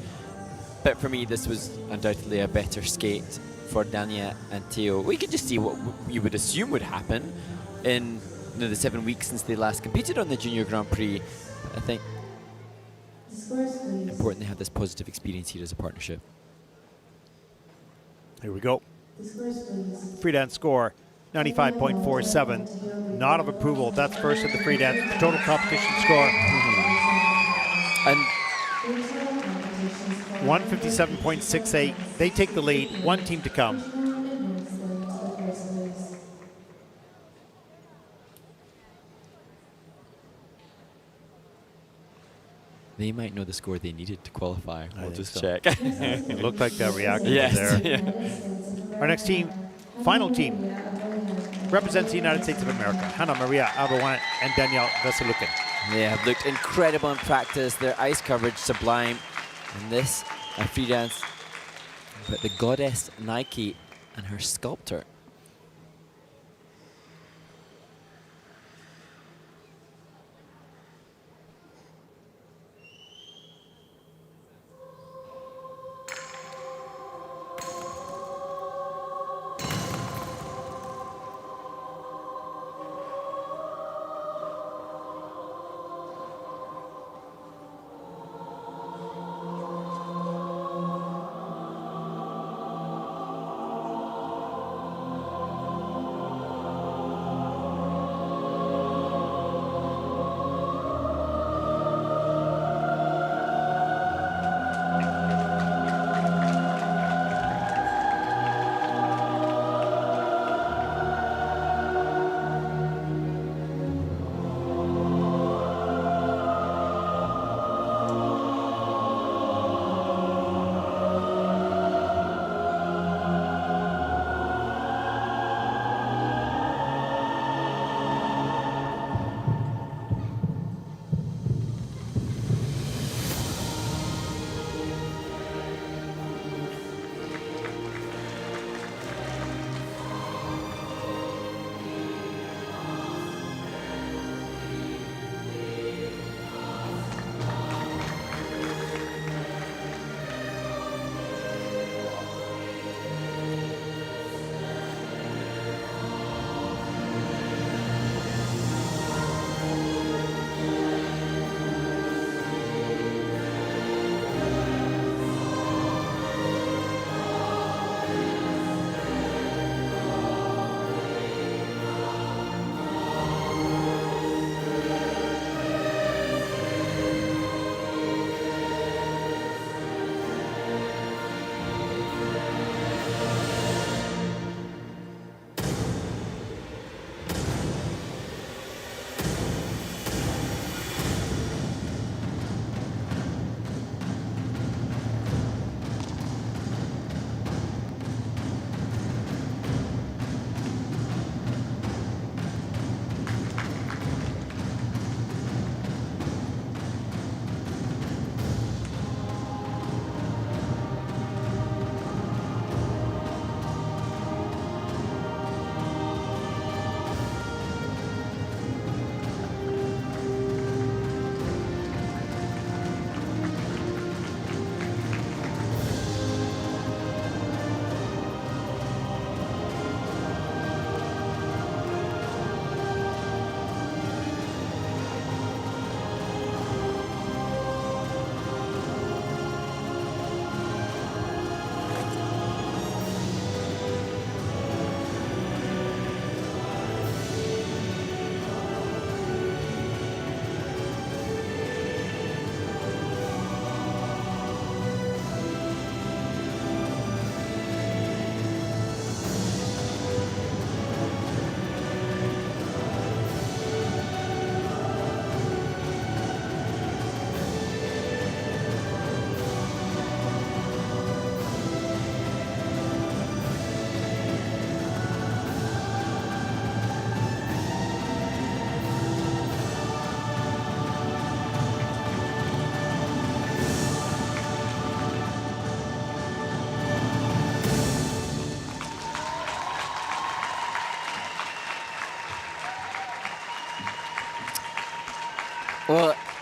But for me, this was undoubtedly a better skate for Dania and Theo. We could just see what you would assume would happen in the 7 weeks since they last competed on the Junior Grand Prix. I think important they have this positive experience here as a partnership. Here we go. Free dance score, 95.47. Not of approval. That's first at the free dance. Total competition score, And 157.68. They take the lead. One team to come. they might know the score they needed to qualify. We'll think just so. check. It looked like that reaction was Yes. there. Yeah. Our next team, final team, represents the United States of America. Hannah Maria Albawan and Danielle Veselukin. They have looked incredible in practice. Their ice coverage sublime. And this, a free dance, but the goddess Nike and her sculptor.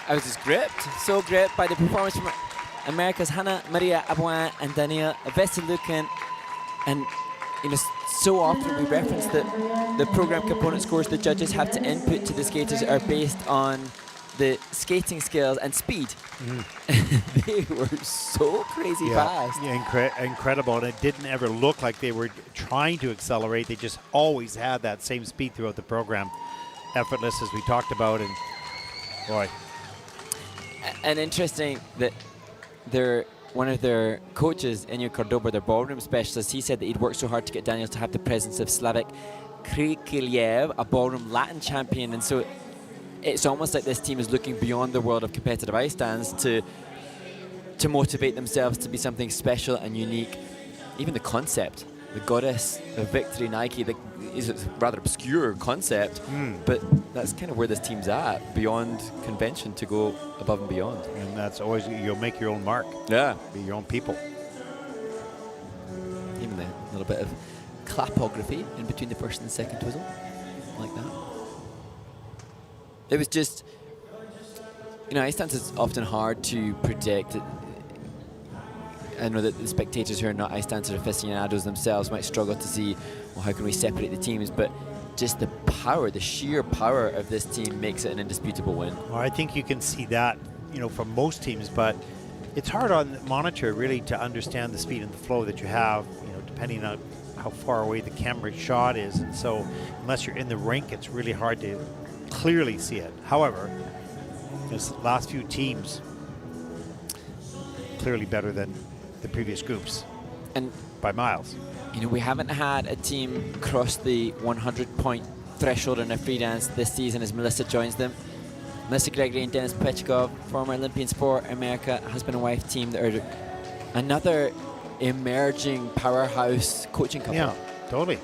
I was just gripped, so gripped by the performance from America's Hannah Maria Abouin and Daniel Veselukin. And so often we reference that the program component scores the judges have to input to the skaters are based on the skating skills and speed. They were so crazy fast. Yeah, incredible. And it didn't ever look like they were trying to accelerate. They just always had that same speed throughout the program. Effortless, as we talked about. And boy. And interesting that one of their coaches, Enyo Cordoba, their ballroom specialist, he said that he'd worked so hard to get Daniel to have the presence of Slavik Krikiliev, a ballroom Latin champion. And so it's almost like this team is looking beyond the world of competitive ice dance to motivate themselves to be something special and unique. Even the concept, the goddess of victory Nike, is a rather obscure concept, but that's kind of where this team's at, beyond convention to go above and beyond. And that's always, you'll make your own mark. Yeah. Be your own people. Even a little bit of clapography in between the first and the second twizzle, like that. It was just, ice dance is often hard to predict. I know that the spectators who are not ice dancer aficionados themselves might struggle to see, well, how can we separate the teams? But just the power, the sheer power of this team makes it an indisputable win. Well, I think you can see that, from most teams, but it's hard on the monitor really to understand the speed and the flow that you have, depending on how far away the camera shot is. And so unless you're in the rink, it's really hard to clearly see it. However, this last few teams clearly better than the previous groups, and by miles. We haven't had a team cross the 100-point threshold in a free dance this season as Melissa joins them. Melissa Gregory and Dennis Pechkov, former Olympians for America, husband and wife team that are another emerging powerhouse coaching couple. Yeah, totally.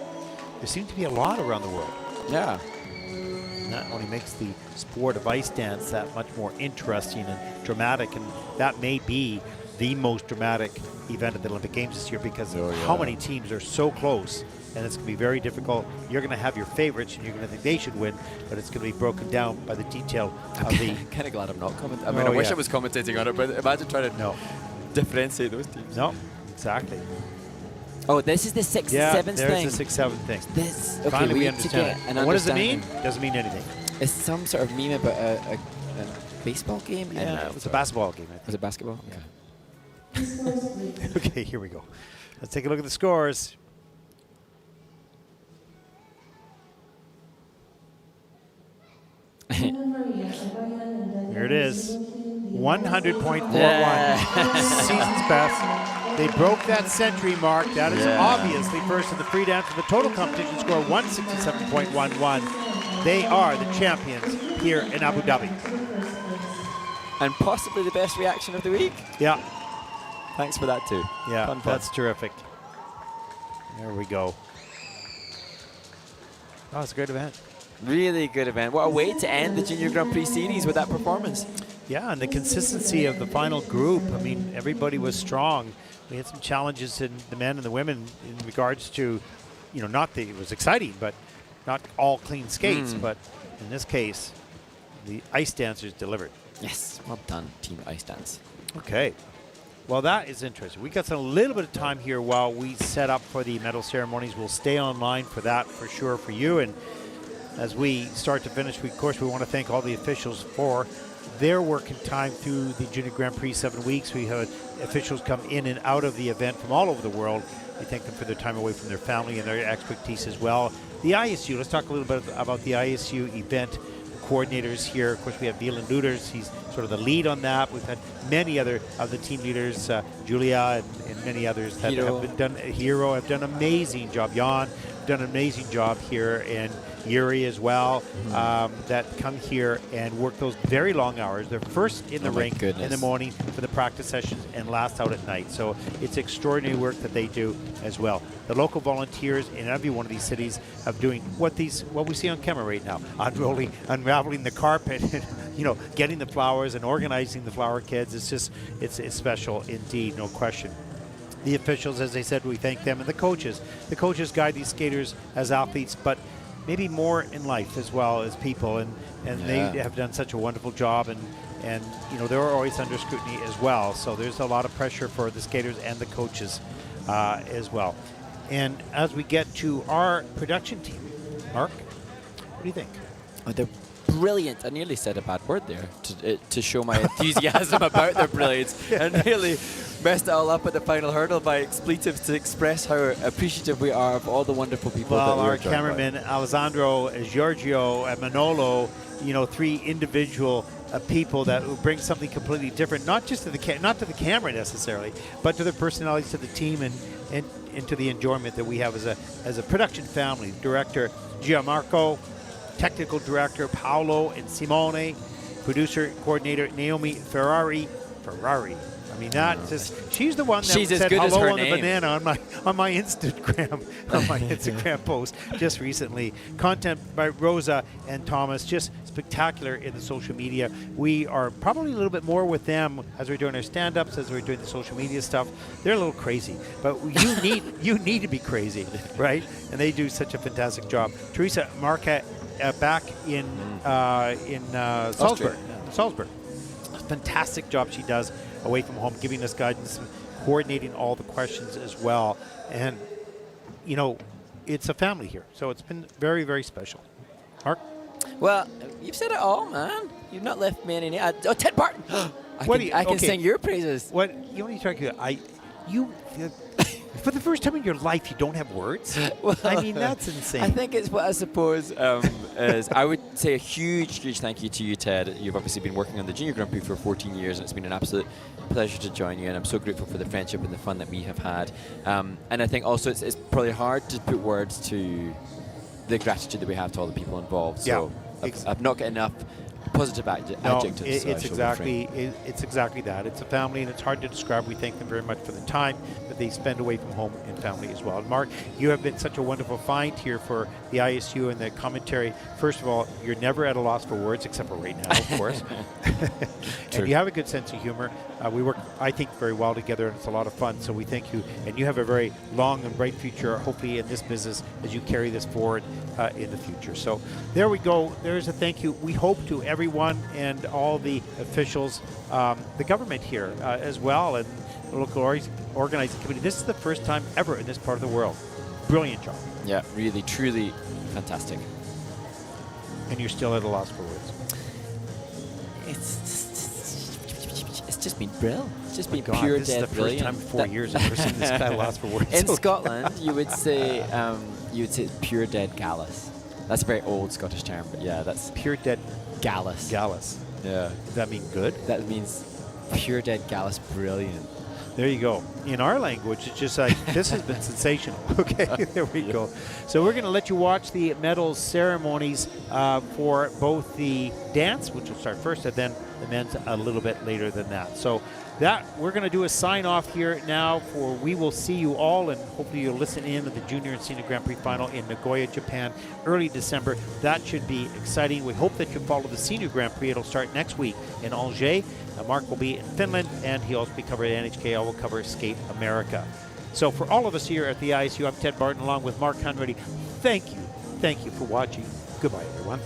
There seems to be a lot around the world. Yeah. And that only makes the sport of ice dance that much more interesting and dramatic, and that may be the most dramatic event at the Olympic Games this year, because how many teams are so close, and it's going to be very difficult. You're going to have your favorites, and you're going to think they should win, but it's going to be broken down by the detail of the... I'm kind of glad I'm not commentating. I mean, I wish I was commentating on it, but imagine trying to differentiate those teams. No, exactly. Oh, this is the 6th and 7th thing. There's the 6th, 7th thing. This, finally we need understand to get it. What does it mean? Doesn't mean anything. It's some sort of meme about a baseball game? Yeah, it's a basketball game, I think. Was it basketball? Yeah. Okay, here we go. Let's take a look at the scores. Here it is. 100.41. Season's best. They broke that century mark. That is obviously first in the free dance with a total competition score 167.11. They are the champions here in Abu Dhabi. And possibly the best reaction of the week. Yeah. Thanks for that too. Yeah, fun. That's terrific. There we go. Oh, it's a great event. Really good event. What a way to end the Junior Grand Prix series with that performance. Yeah, and the consistency of the final group. I mean, everybody was strong. We had some challenges in the men and the women in regards to, it was exciting, but not all clean skates. But in this case, the ice dancers delivered. Yes, well done, Team Ice Dance. Okay. Well, that is interesting. We got a little bit of time here while we set up for the medal ceremonies. We'll stay online for that for sure for you. And as we start to finish, of course, we want to thank all the officials for their work and time through the Junior Grand Prix 7 weeks. We had officials come in and out of the event from all over the world. We thank them for their time away from their family and their expertise as well. The ISU, let's talk a little bit about the ISU event coordinators here. Of course, we have Neil and Luders. He's sort of the lead on that. We've had many other of the team leaders, Julia and many others that have done an amazing job. Jan done an amazing job here, and Yuri as well, that come here and work those very long hours. They're first in the rink in the morning for the practice sessions and last out at night. So it's extraordinary work that they do as well. The local volunteers in every one of these cities have doing what we see on camera right now, unraveling the carpet, and, getting the flowers and organizing the flower kids. It's special indeed, no question. The officials, as I said, we thank them, and the coaches. The coaches guide these skaters as athletes, but maybe more in life as well as people, and they have done such a wonderful job, and and they're always under scrutiny as well. So there's a lot of pressure for the skaters and the coaches as well. And as we get to our production team, Mark, what do you think? Oh, they're brilliant. I nearly said a bad word there to show my enthusiasm about their brilliance, and nearly messed it all up at the final hurdle by expletives to express how appreciative we are of all the wonderful people that Well, we're our joined by. cameraman, Alessandro, Giorgio, and Manolo, 3 individual people that will bring something completely different, not just to not to the camera necessarily, but to their personalities, to the team, and to the enjoyment that we have as a production family. Director Gianmarco, technical director Paolo and Simone, producer coordinator Naomi Ferrari. I mean, she's the one that She's as said good as hello her on name. the banana on my Instagram post just recently. Content by Rosa and Thomas, just spectacular in the social media. We are probably a little bit more with them as we're doing our stand-ups, as we're doing the social media stuff. They're a little crazy, but you need to be crazy, right? And they do such a fantastic job. Teresa Marca back in Salzburg. Salzburg. Fantastic job she does away from home, giving us guidance and coordinating all the questions as well. And, it's a family here. So it's been very, very special. Mark? Well, you've said it all, man. You've not left me any. Ted Barton! I can sing your praises. What are you trying to do? For the first time in your life, you don't have words? Well, I mean, that's insane. I think it's what I suppose is I would say a huge, huge thank you to you, Ted. You've obviously been working on the Junior Grand Prix for 14 years, and it's been an absolute pleasure to join you, and I'm so grateful for the friendship and the fun that we have had. And I think also it's probably hard to put words to the gratitude that we have to all the people involved. So I've not got enough positive adjectives. So it's exactly that. It's a family, and it's hard to describe. We thank them very much for the time that they spend away from home and family as well. And Mark, you have been such a wonderful find here for the ISU and the commentary. First of all, you're never at a loss for words, except for right now, of course. And you have a good sense of humor. We work, I think, very well together, and it's a lot of fun. So we thank you, and you have a very long and bright future, hopefully, in this business as you carry this forward in the future. So there we go. There's a thank you. We hope to everyone and all the officials, the government here as well, and the local organizing committee. This is the first time ever in this part of the world. Brilliant job. Yeah, really, truly fantastic. And you're still at a loss for words. It's just been brilliant. It's just been God, pure this dead is the brilliant. first time in 4 years I've ever seen this guy lost for words. In Scotland, you would say pure dead gallus. That's a very old Scottish term, but yeah, that's Pure dead gallus. gallus. Yeah, Does that mean good? that means pure dead gallus. Brilliant. There you go. In our language, it's just like, this has been sensational. Okay, there we go. So we're going to let you watch the medals ceremonies for both the dance, which will start first, and then the men's a little bit later than that. So that we're going to do a sign off here now for We Will See You All, and hopefully you'll listen in to the Junior and Senior Grand Prix final in Nagoya, Japan, early December. That should be exciting. We hope that you follow the Senior Grand Prix. It'll start next week in Angers. Mark will be in Finland, and he'll also be covering NHK. I will cover Skate America. So for all of us here at the ISU, I'm Ted Barton along with Mark Conrady. Thank you for watching. Goodbye, everyone.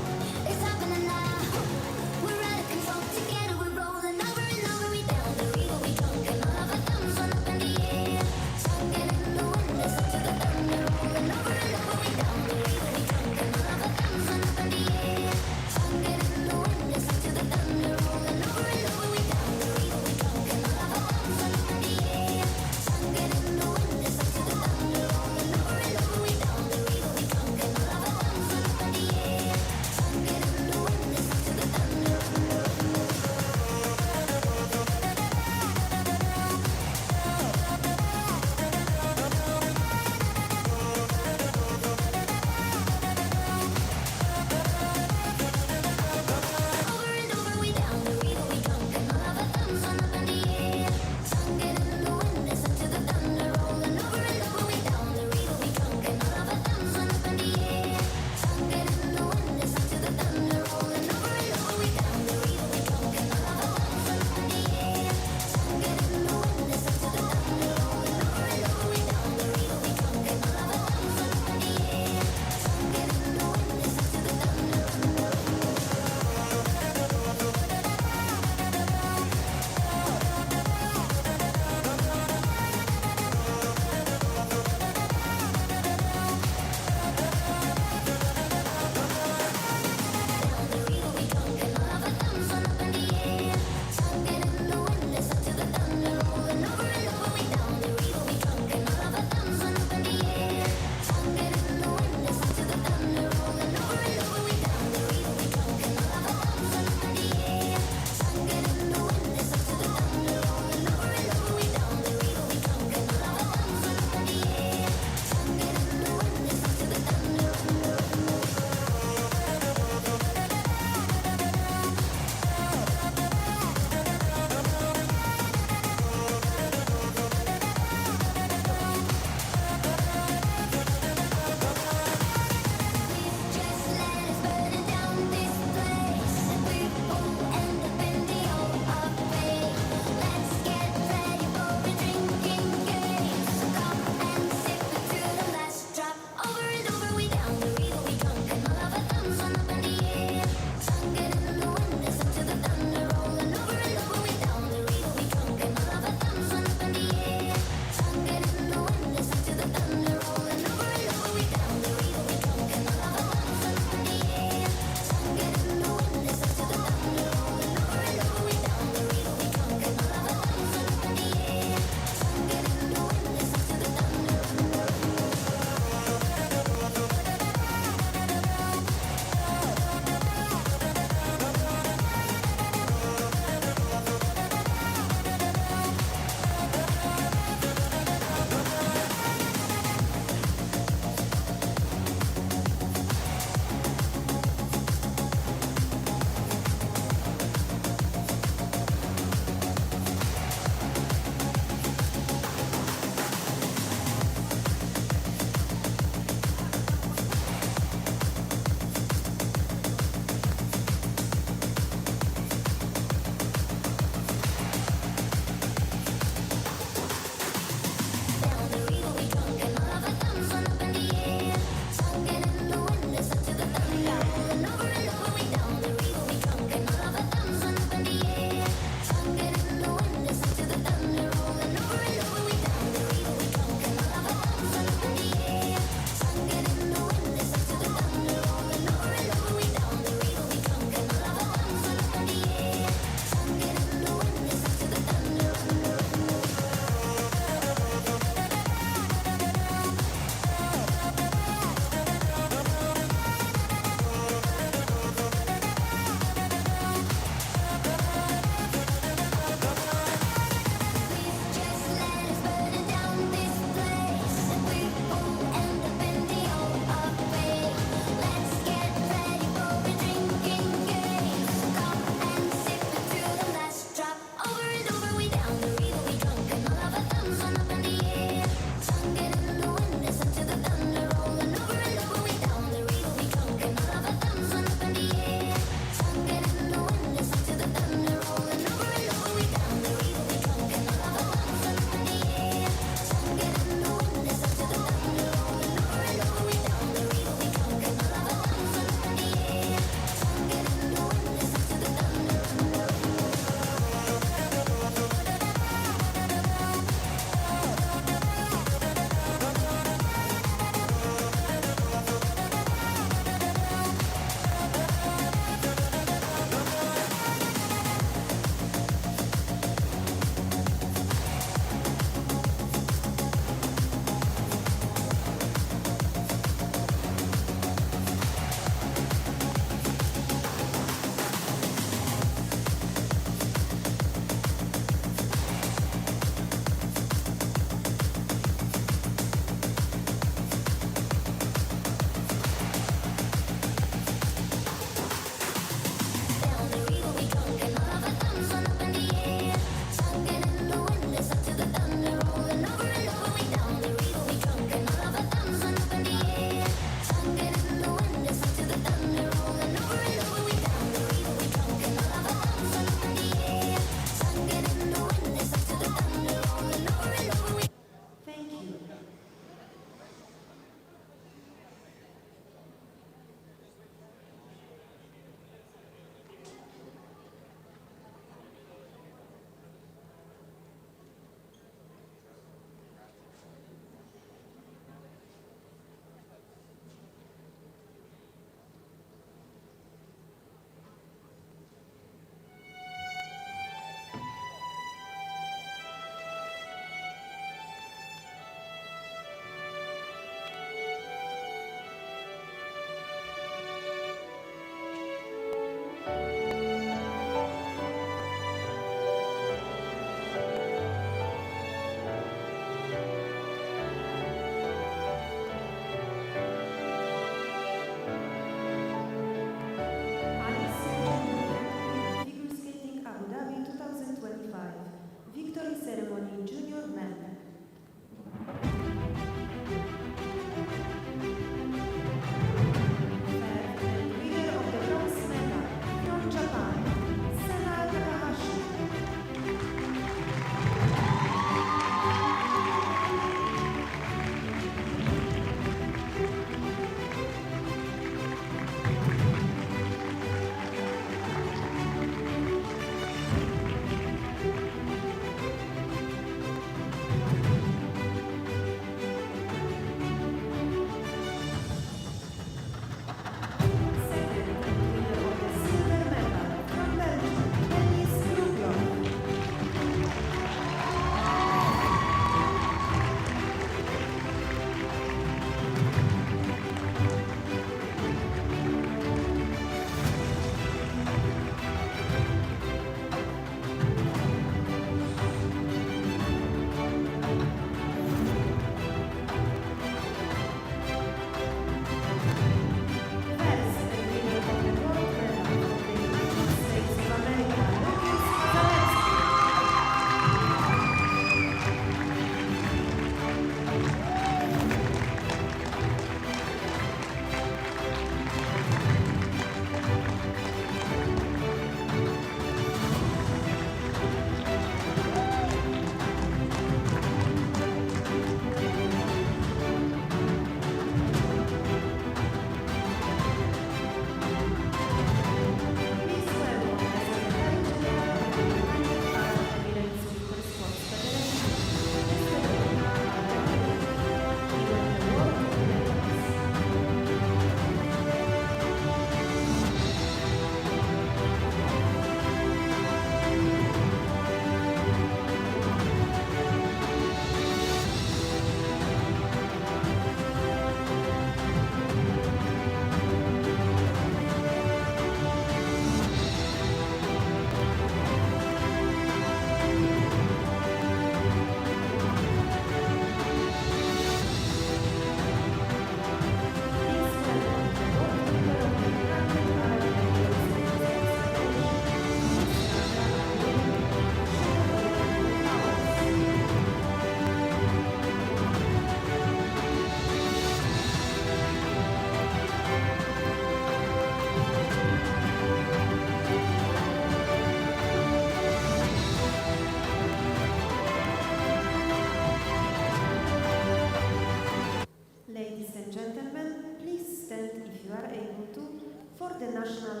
national